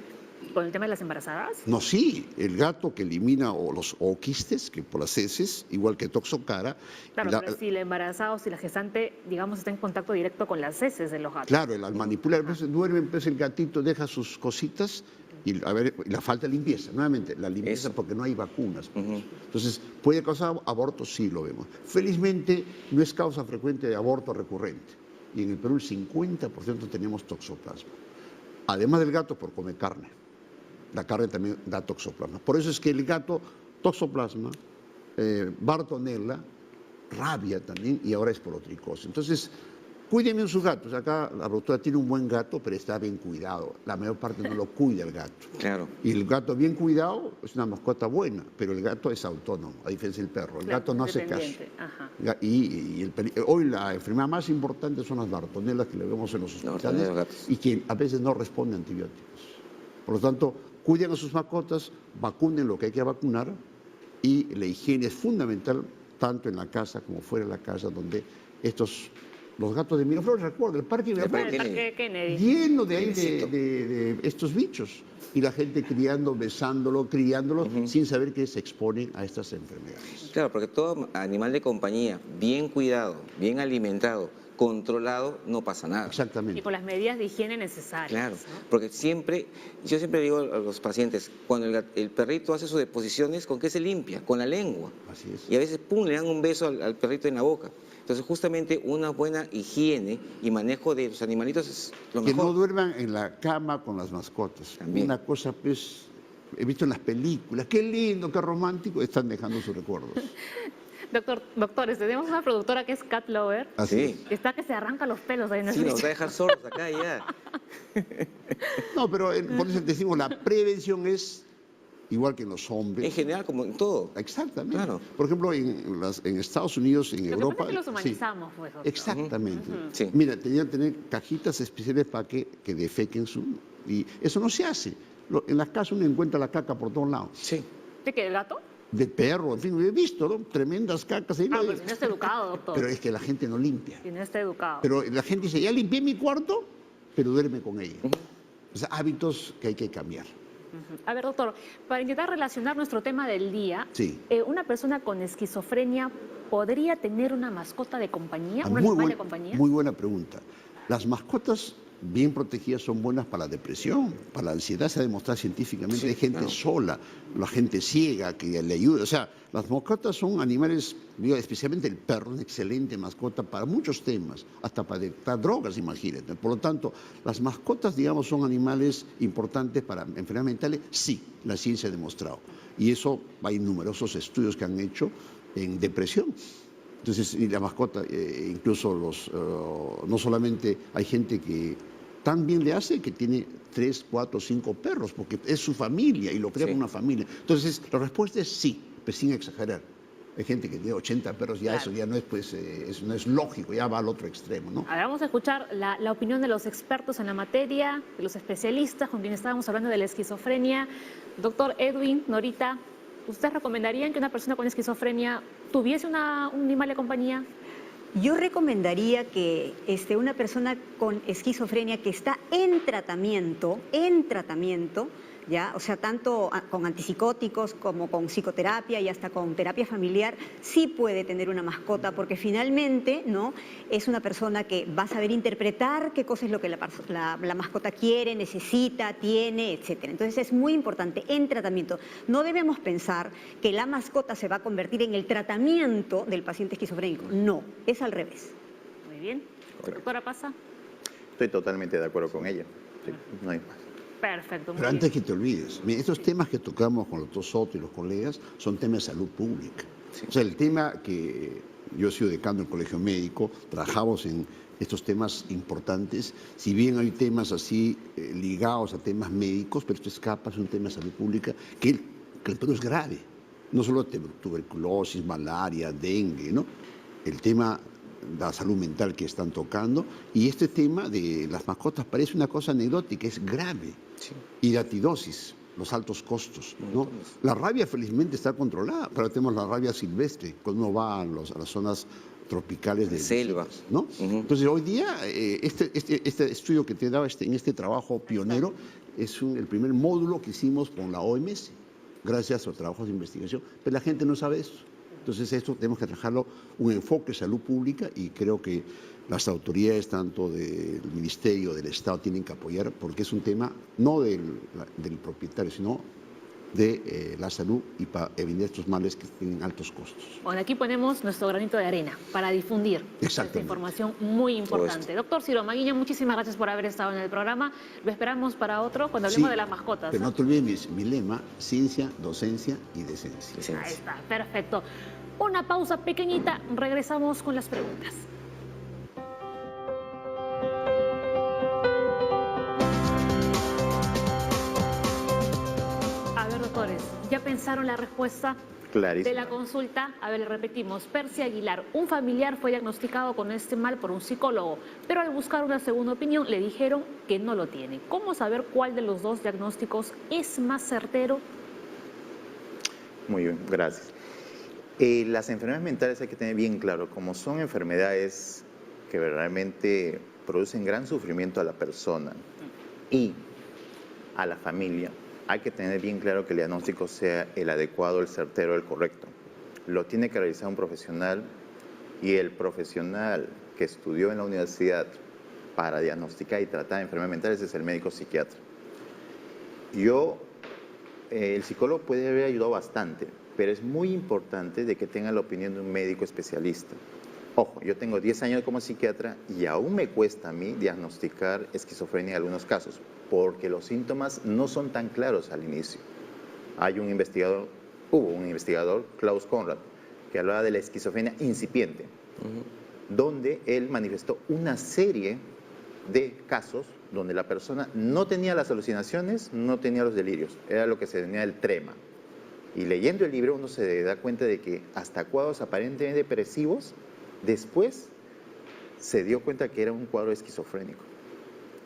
con el tema de las embarazadas? No, sí, el gato que elimina los quistes, que por las heces, igual que toxocara. Claro, pero si el embarazado, si la gestante, digamos, está en contacto directo con las heces de los gatos. Claro, al manipular, a veces duerme, pues el gatito deja sus cositas y la falta de limpieza, nuevamente, la limpieza porque no hay vacunas. Entonces, ¿puede causar aborto? Sí, lo vemos. Felizmente, no es causa frecuente de aborto recurrente. Y en el Perú el 50% tenemos toxoplasma. Además del gato, por comer carne. La carne también da toxoplasma. Por eso es que el gato, toxoplasma, bartonella, rabia también y ahora esporotricosis. Entonces, cuiden bien sus gatos. Acá la doctora tiene un buen gato, pero está bien cuidado. La mayor parte no lo cuida el gato. Claro. Y el gato bien cuidado es una mascota buena, pero el gato es autónomo, a diferencia del perro. El gato no hace caso. Hoy la enfermedad más importante son las bartonelas que le vemos en los hospitales y que a veces no responden a antibióticos. Por lo tanto, cuiden a sus mascotas, vacunen lo que hay que vacunar y la higiene es fundamental tanto en la casa como fuera de la casa, donde los gatos de Miraflores, recuerda, el parque Kennedy, lleno de estos bichos. Y la gente criándolo, criándolo, sin saber que se exponen a estas enfermedades. Claro, porque todo animal de compañía, bien cuidado, bien alimentado, controlado, no pasa nada. Exactamente. Y con las medidas de higiene necesarias. Claro, ¿no? porque yo siempre digo a los pacientes, cuando el perrito hace sus deposiciones, ¿con qué se limpia? Con la lengua. Así es. Y a veces, pum, le dan un beso al perrito en la boca. Entonces, justamente una buena higiene y manejo de los animalitos es lo mejor. Que no duerman en la cama con las mascotas. También. Una cosa, pues, he visto en las películas, qué lindo, qué romántico, están dejando sus recuerdos. Doctores, tenemos una productora que es cat lover. Así que está que se arranca los pelos ahí en el Sí, nos va a dejar sordos acá y ya. No, pero por eso decimos, la prevención es igual que en los hombres. En general, como en todo. Exactamente. Claro. Por ejemplo, en Estados Unidos, en Europa... Lo que pasa es que los humanizamos, pues. Exactamente. Sí. Mira, tenían que tener cajitas especiales para que defequen y eso no se hace. En las casas uno encuentra la caca por todos lados. Sí. ¿De qué? ¿El gato? De perro, en fin, he visto, ¿no? Tremendas cacas. Ahí Pero si no está educado, doctor. Pero es que la gente no limpia. Si no está educado. Pero la gente dice, ya limpié mi cuarto, pero duerme con ella. O sea, hábitos que hay que cambiar. A ver, doctor, para intentar relacionar nuestro tema del día, Sí. ¿una persona con esquizofrenia podría tener una mascota de compañía, un animal de compañía? Muy buena pregunta. Las mascotas bien protegidas son buenas para la depresión, para la ansiedad. Se ha demostrado científicamente. Sí, hay gente claro. sola, la gente ciega que le ayuda. O sea, las mascotas son animales, digo, especialmente el perro, una excelente mascota para muchos temas, hasta para detectar drogas, imagínate. Por lo tanto, las mascotas, digamos, son animales importantes para enfermedades mentales. Sí, la ciencia ha demostrado. Y eso hay numerosos estudios que han hecho en depresión. Entonces, y la mascota, incluso no solamente hay gente que tan bien le hace que tiene 3, 4, 5 perros, porque es su familia y lo crea como una familia. Entonces, la respuesta es sí, pero sin exagerar. Hay gente que tiene 80 perros, ya Claro. eso ya no es, pues, eso no es lógico, ya va al otro extremo, ¿no? Ahora vamos a escuchar la opinión de los expertos en la materia, de los especialistas con quienes estábamos hablando de la esquizofrenia. Doctor Edwin, Norita, ¿ustedes recomendarían que una persona con esquizofrenia tuviese un animal de compañía? Yo recomendaría que una persona con esquizofrenia que está en tratamiento, ¿ya? O sea, tanto con antipsicóticos como con psicoterapia y hasta con terapia familiar, sí puede tener una mascota, porque finalmente, ¿no?, es una persona que va a saber interpretar qué cosa es lo que la mascota quiere, necesita, tiene, etc. Entonces es muy importante en tratamiento. No debemos pensar que la mascota se va a convertir en el tratamiento del paciente esquizofrénico. No, es al revés. Muy bien. Correcto. Doctora Pasa. Estoy totalmente de acuerdo con ella. Sí, no hay más. Perfecto. Muy Pero antes bien. que te olvides, mira, estos temas que tocamos con el doctor Soto y los colegas son temas de salud pública. Sí. O sea, el tema que yo he sido decano del Colegio Médico, trabajamos en estos temas importantes, si bien hay temas así ligados a temas médicos, pero esto escapa, es un tema de salud pública que el Perú es grave. No solo tuberculosis, malaria, dengue, ¿no? El tema de la salud mental que están tocando, y este tema de las mascotas parece una cosa anecdótica, es grave. Sí. Y la atidosis, los altos costos, ¿no? La rabia felizmente está controlada, pero tenemos la rabia silvestre, cuando uno va a las zonas tropicales de Selva. ¿no? Ujú. Entonces hoy día este estudio que te daba en este trabajo pionero es el primer módulo que hicimos con la OMS, gracias a los trabajos de investigación, pero la gente no sabe eso. Entonces esto tenemos que trabajarlo un enfoque de salud pública, y creo que las autoridades tanto del Ministerio, del Estado, tienen que apoyar, porque es un tema no del propietario, sino de la salud, y para evitar estos males que tienen altos costos. Bueno, aquí ponemos nuestro granito de arena para difundir esta Exactamente. información muy importante. Doctor Ciro Maguiña, muchísimas gracias por haber estado en el programa. Lo esperamos para otro cuando hablemos Sí, de las mascotas. Pero no te olvides mi lema: ciencia, docencia y decencia. Ahí está, perfecto. Una pausa pequeñita, regresamos con las preguntas. A ver, doctores, ¿ya pensaron la respuesta Clarísimo. de la consulta? A ver, le repetimos. Percy Aguilar, un familiar fue diagnosticado con este mal por un psicólogo, pero al buscar una segunda opinión le dijeron que no lo tiene. ¿Cómo saber cuál de los dos diagnósticos es más certero? Muy bien, gracias. Las enfermedades mentales hay que tener bien claro, como son enfermedades que verdaderamente producen gran sufrimiento a la persona y a la familia, hay que tener bien claro que el diagnóstico sea el adecuado, el certero, el correcto. Lo tiene que realizar un profesional, y el profesional que estudió en la universidad para diagnosticar y tratar enfermedades mentales es el médico psiquiatra. El psicólogo puede haber ayudado bastante, pero es muy importante de que tenga la opinión de un médico especialista. Ojo, yo tengo 10 años como psiquiatra y aún me cuesta a mí diagnosticar esquizofrenia en algunos casos, porque los síntomas no son tan claros al inicio. Hubo un investigador, Klaus Conrad, que hablaba de la esquizofrenia incipiente, donde él manifestó una serie de casos donde la persona no tenía las alucinaciones, no tenía los delirios, era lo que se tenía el trema. Y leyendo el libro uno se da cuenta de que hasta cuadros aparentemente depresivos, después se dio cuenta que era un cuadro esquizofrénico.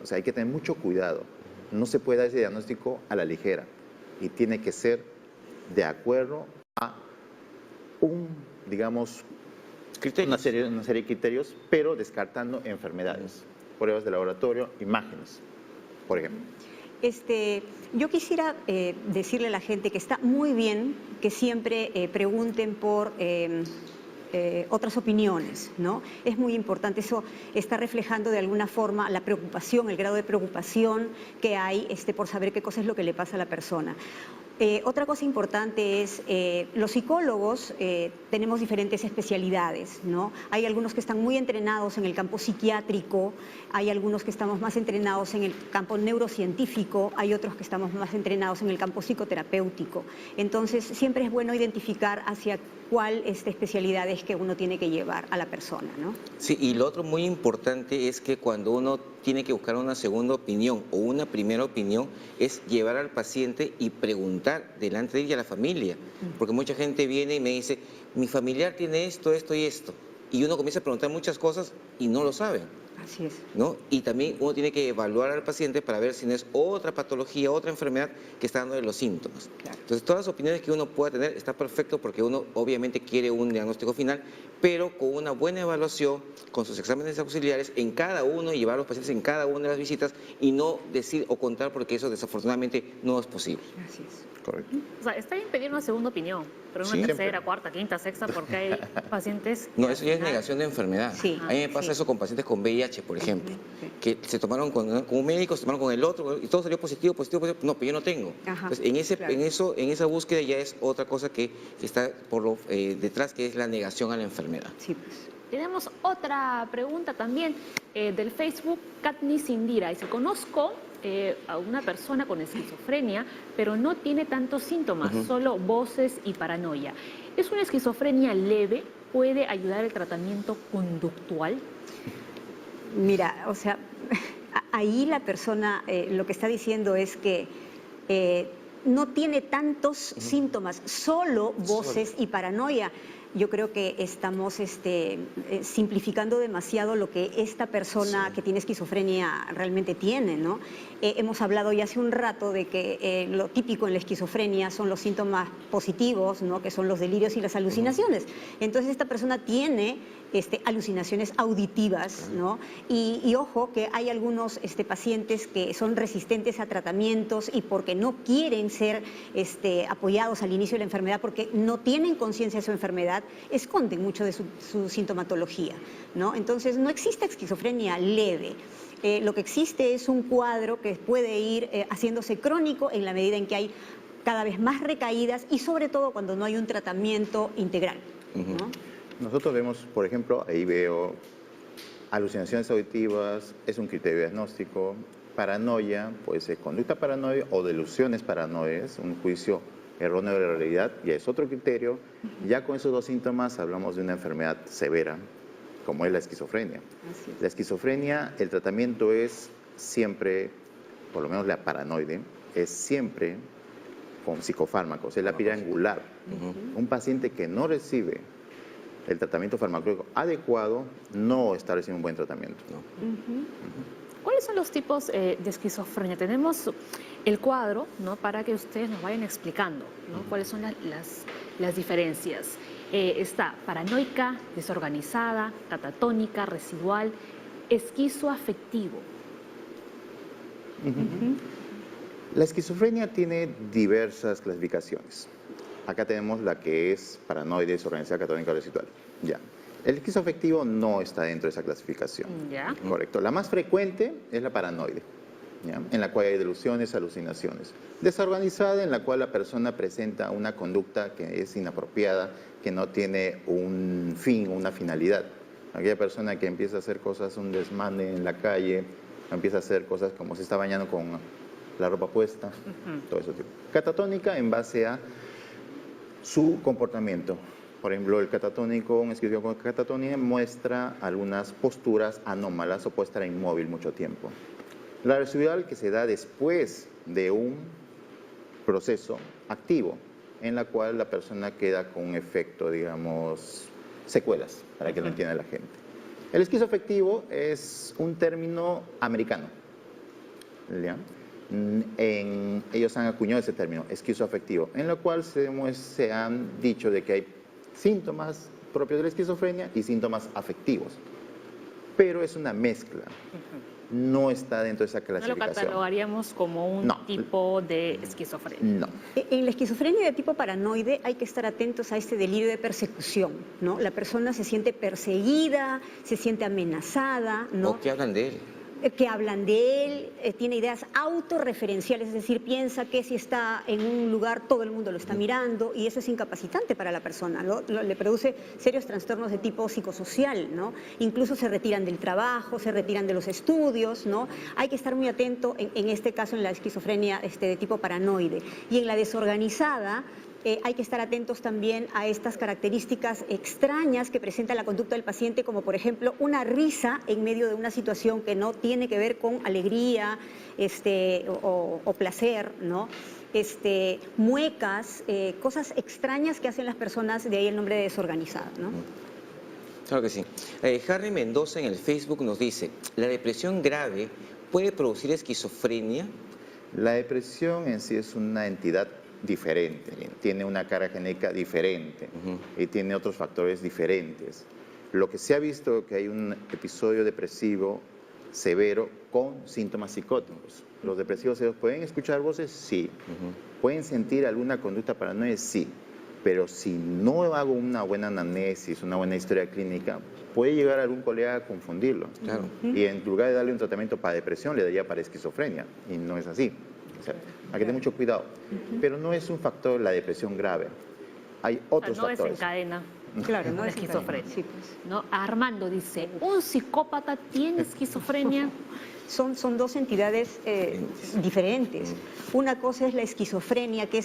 O sea, hay que tener mucho cuidado. No se puede dar ese diagnóstico a la ligera, y tiene que ser de acuerdo a una serie de criterios, pero descartando enfermedades, pruebas de laboratorio, imágenes, por ejemplo. Yo quisiera decirle a la gente que está muy bien que siempre pregunten por otras opiniones, ¿no? Es muy importante, eso está reflejando de alguna forma la preocupación, el grado de preocupación que hay por saber qué cosa es lo que le pasa a la persona. Otra cosa importante es, los psicólogos tenemos diferentes especialidades, ¿no? Hay algunos que están muy entrenados en el campo psiquiátrico, hay algunos que estamos más entrenados en el campo neurocientífico, hay otros que estamos más entrenados en el campo psicoterapéutico. Entonces, siempre es bueno identificar hacia cuál especialidad es que uno tiene que llevar a la persona, ¿no? Sí, y lo otro muy importante es que cuando uno tiene que buscar una segunda opinión o una primera opinión, es llevar al paciente y preguntar delante de ella a la familia. Porque mucha gente viene y me dice, mi familiar tiene esto, esto y esto. Y uno comienza a preguntar muchas cosas y no lo saben. Así es. ¿No? Y también uno tiene que evaluar al paciente para ver si no es otra patología, otra enfermedad que está dándole los síntomas. Claro. Entonces, todas las opiniones que uno pueda tener está perfecto porque uno obviamente quiere un diagnóstico final, pero con una buena evaluación, con sus exámenes auxiliares en cada uno y llevar a los pacientes en cada una de las visitas y no decir o contar porque eso desafortunadamente no es posible. Así es. Correcto. O sea, está bien pedir una segunda opinión, pero una Sí. tercera, Siempre. cuarta, quinta, sexta, porque hay pacientes... No, que eso ya es al final- negación de enfermedad. Sí. A mí me pasa Sí. eso con pacientes con VIH, por ejemplo, Sí. que se tomaron con un médico, se tomaron con el otro y todo salió positivo, positivo, positivo. No, pero yo no tengo. Ajá, Entonces, claro. en esa búsqueda ya es otra cosa que está por detrás, que es la negación a la enfermedad. Sí, pues. Tenemos otra pregunta también del Facebook, Katniss Indira. Dice, conozco a una persona con esquizofrenia, pero no tiene tantos síntomas, solo voces y paranoia. ¿Es una esquizofrenia leve? ¿Puede ayudar el tratamiento conductual? Mira, o sea, ahí la persona lo que está diciendo es que no tiene tantos síntomas, solo voces y paranoia. Yo creo que estamos simplificando demasiado lo que esta persona que tiene esquizofrenia realmente tiene, ¿no? Hemos hablado ya hace un rato de que lo típico en la esquizofrenia son los síntomas positivos, ¿no? Que son los delirios y las alucinaciones. Entonces esta persona tiene alucinaciones auditivas, ¿no? Y ojo que hay algunos pacientes que son resistentes a tratamientos y porque no quieren ser apoyados al inicio de la enfermedad, porque no tienen conciencia de su enfermedad, esconden mucho de su sintomatología, ¿no? Entonces no existe esquizofrenia leve. Lo que existe es un cuadro que puede ir haciéndose crónico en la medida en que hay cada vez más recaídas y sobre todo cuando no hay un tratamiento integral, ¿no? Nosotros vemos, por ejemplo, ahí veo alucinaciones auditivas, es un criterio diagnóstico, paranoia, puede ser conducta paranoide o delusiones paranoides, un juicio erróneo de la realidad, ya es otro criterio. Ya con esos dos síntomas hablamos de una enfermedad severa, como es la esquizofrenia. Así es. La esquizofrenia, el tratamiento es siempre, por lo menos la paranoide, es siempre con psicofármacos, es la piedra angular. Un paciente que no recibe el tratamiento farmacológico adecuado no está recibiendo un buen tratamiento. ¿Cuáles son los tipos de esquizofrenia? Tenemos el cuadro, ¿no? Para que ustedes nos vayan explicando, ¿no? Cuáles son las diferencias. Está paranoica, desorganizada, catatónica, residual, esquizoafectivo. La esquizofrenia tiene diversas clasificaciones. Acá tenemos la que es paranoide, desorganizada, catatónica, residual. Ya. El esquizoafectivo no está dentro de esa clasificación. Ya. Correcto. La más frecuente es la paranoide, ¿ya? En la cual hay delusiones, alucinaciones. Desorganizada, en la cual la persona presenta una conducta que es inapropiada, que no tiene un fin, una finalidad. Aquella persona que empieza a hacer cosas, un desmane en la calle, empieza a hacer cosas como se está bañando con la ropa puesta, todo eso. Catatónica en base a su comportamiento. Por ejemplo, el catatónico, un esquizofrénico con catatonia muestra algunas posturas anómalas o puede estar inmóvil mucho tiempo. La residual, que se da después de un proceso activo, en la cual la persona queda con un efecto, digamos, secuelas, para que lo entienda la gente. El esquizoafectivo es un término americano, ¿ya? Ellos han acuñado ese término, esquizoafectivo, en lo cual se han dicho de que hay síntomas propios de la esquizofrenia y síntomas afectivos, pero es una mezcla. no está dentro de esa No lo clasificación. catalogaríamos como un No. tipo de esquizofrenia. No. En la esquizofrenia de tipo paranoide hay que estar atentos a este delirio de persecución, ¿no? La persona se siente perseguida, se siente amenazada, ¿no? O que hablan de él. Que hablan de él, tiene ideas autorreferenciales, es decir, piensa que si está en un lugar todo el mundo lo está mirando y eso es incapacitante para la persona, ¿no? Le produce serios trastornos de tipo psicosocial, ¿no? Incluso se retiran del trabajo, se retiran de los estudios, ¿no? Hay que estar muy atento en este caso en la esquizofrenia de tipo paranoide. Y en la desorganizada, hay que estar atentos también a estas características extrañas que presenta la conducta del paciente, como por ejemplo una risa en medio de una situación que no tiene que ver con alegría o placer, ¿no? Muecas, cosas extrañas que hacen las personas, de ahí el nombre de desorganizada, ¿no? Claro que sí. Harry Mendoza en el Facebook nos dice, ¿la depresión grave puede producir esquizofrenia? La depresión en sí es una entidad diferente, tiene una carga genética diferente y tiene otros factores diferentes. Lo que se ha visto que hay un episodio depresivo severo con síntomas psicóticos. ¿Los depresivos severos pueden escuchar voces? Sí. ¿Pueden sentir alguna conducta paranoide? Sí. Pero si no hago una buena anamnesis, una buena historia clínica, puede llegar algún colega a confundirlo. Claro. Y en lugar de darle un tratamiento para depresión, le daría para esquizofrenia. Y no es así. O sea, hay que tener mucho cuidado. Pero no es un factor la depresión grave. Hay otros no factores. desencadena. Claro, no una es esquizofrenia. Sí, pues. ¿No? Armando dice, ¿un psicópata tiene esquizofrenia? Son dos entidades diferentes. Una cosa es la esquizofrenia, que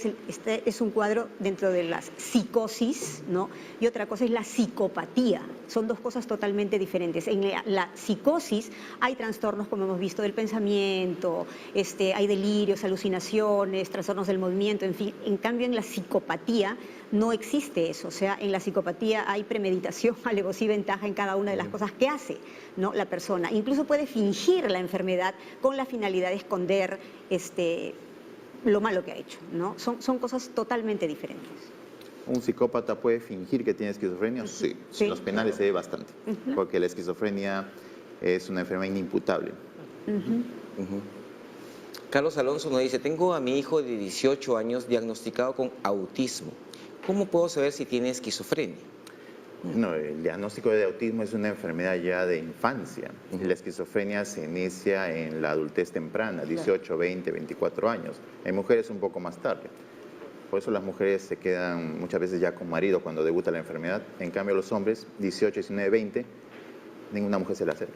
es un cuadro dentro de las psicosis, ¿no? Y otra cosa es la psicopatía. Son dos cosas totalmente diferentes. En la psicosis hay trastornos, como hemos visto, del pensamiento, hay delirios, alucinaciones, trastornos del movimiento, en fin. En cambio, en la psicopatía no existe eso. O sea, en la psicopatía hay premeditación, alevosía y ventaja en cada una de las cosas que hace, ¿no? La persona. Incluso puede fingir la enfermedad con la finalidad de esconder lo malo que ha hecho, ¿no? Son cosas totalmente diferentes. ¿Un psicópata puede fingir que tiene esquizofrenia? Sí. Sí. En los penales se ve bastante, porque la esquizofrenia es una enfermedad inimputable. Carlos Alonso nos dice, tengo a mi hijo de 18 años diagnosticado con autismo. ¿Cómo puedo saber si tiene esquizofrenia? No, el diagnóstico de autismo es una enfermedad ya de infancia. La esquizofrenia se inicia en la adultez temprana, 18, 20, 24 años. En mujeres un poco más tarde. Por eso las mujeres se quedan muchas veces ya con marido cuando debuta la enfermedad. En cambio los hombres, 18, 19, 20, ninguna mujer se la acerca.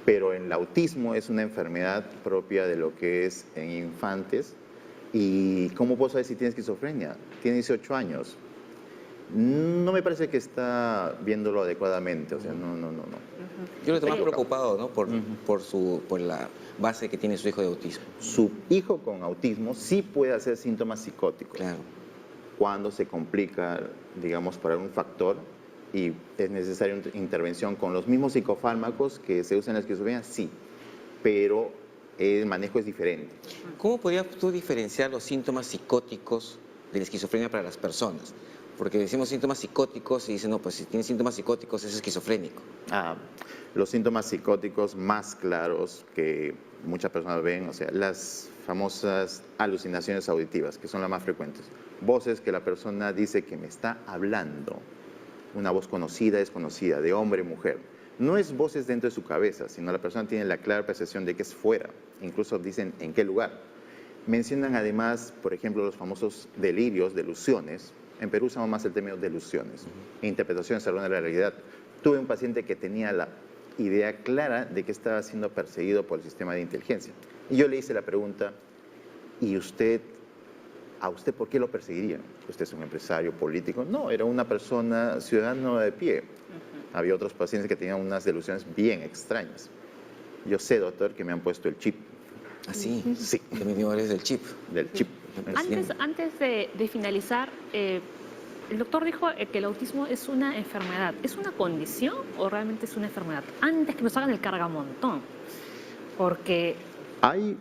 Pero el autismo es una enfermedad propia de lo que es en infantes. ¿Y cómo puedo saber si tiene esquizofrenia? Tiene 18 años. No me parece que está viéndolo adecuadamente, o sea, no. Yo lo estoy más preocupado, ¿no? por la base que tiene su hijo de autismo. Su hijo con autismo sí puede hacer síntomas psicóticos. Claro. Cuando se complica, digamos, por algún factor y es necesaria una intervención con los mismos psicofármacos que se usan en la esquizofrenia, sí, pero el manejo es diferente. ¿Cómo podrías tú diferenciar los síntomas psicóticos de la esquizofrenia para las personas? Porque decimos síntomas psicóticos y dicen, no, pues si tiene síntomas psicóticos es esquizofrénico. Los síntomas psicóticos más claros que muchas personas ven, o sea, las famosas alucinaciones auditivas, que son las más frecuentes. Voces que la persona dice que me está hablando, una voz conocida, desconocida, de hombre, mujer. No es voces dentro de su cabeza, sino la persona tiene la clara percepción de que es fuera. Incluso dicen en qué lugar. Mencionan además, por ejemplo, los famosos delirios, delusiones. En Perú usamos más el término delusiones, interpretaciones erróneas de la realidad. Tuve un paciente que tenía la idea clara de que estaba siendo perseguido por el sistema de inteligencia. Y yo le hice la pregunta, ¿y a usted por qué lo perseguirían? ¿Usted es un empresario político? No, era una persona ciudadana de pie. Había otros pacientes que tenían unas delusiones bien extrañas. Yo sé, doctor, que me han puesto el chip. ¿Ah, sí? Sí. Que mi memoria es del chip. Del chip. Antes de finalizar, el doctor dijo que el autismo es una enfermedad. ¿Es una condición o realmente es una enfermedad? Antes que nos hagan el cargamontón. Porque hay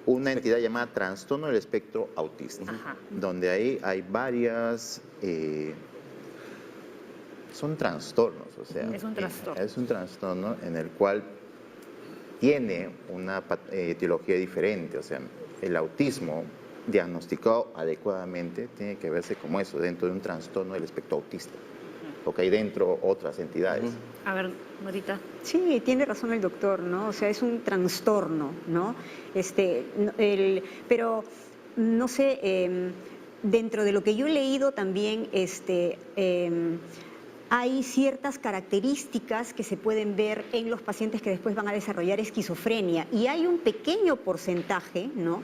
una entidad llamada trastorno del espectro autista, donde ahí hay varias... son trastornos, o sea... Es un trastorno. Es un trastorno en el cual tiene una etiología diferente, o sea, el autismo diagnosticado adecuadamente tiene que verse como eso, dentro de un trastorno del espectro autista, porque hay dentro otras entidades. A ver, Norita. Sí, tiene razón el doctor, ¿no? O sea, es un trastorno, ¿no? Pero, no sé, dentro de lo que yo he leído también, hay ciertas características que se pueden ver en los pacientes que después van a desarrollar esquizofrenia y hay un pequeño porcentaje, ¿no?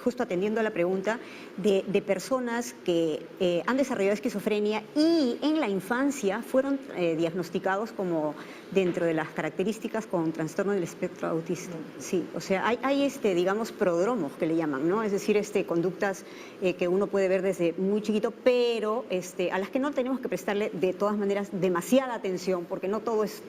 Justo atendiendo a la pregunta, de personas que han desarrollado esquizofrenia y en la infancia fueron diagnosticados como dentro de las características con trastorno del espectro autista. Sí, o sea, hay digamos, prodromos que le llaman, ¿no? Es decir, conductas que uno puede ver desde muy chiquito, pero a las que no tenemos que prestarle de todas maneras demasiada atención, porque no todo es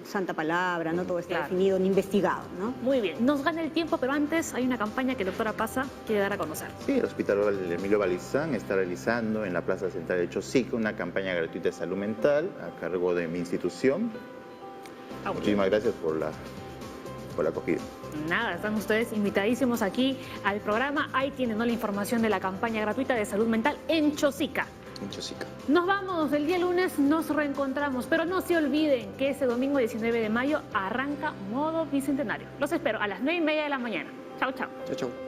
santa palabra, no todo está definido ni investigado, ¿no? Muy bien, nos gana el tiempo, pero antes hay una campaña que doctora Pasa quiere dar a conocer. Sí, el Hospital Emilio Balizán está realizando en la Plaza Central de Chosica una campaña gratuita de salud mental a cargo de mi institución. Muchísimas gracias por la acogida. Nada, están ustedes invitadísimos aquí al programa. Ahí tienen, ¿no?, la información de la campaña gratuita de salud mental en Chosica. Nos vamos, el día lunes nos reencontramos, pero no se olviden que este domingo 19 de mayo arranca Modo Bicentenario. Los espero a las 9:30 de la mañana. Chau, chau. Chau, chau.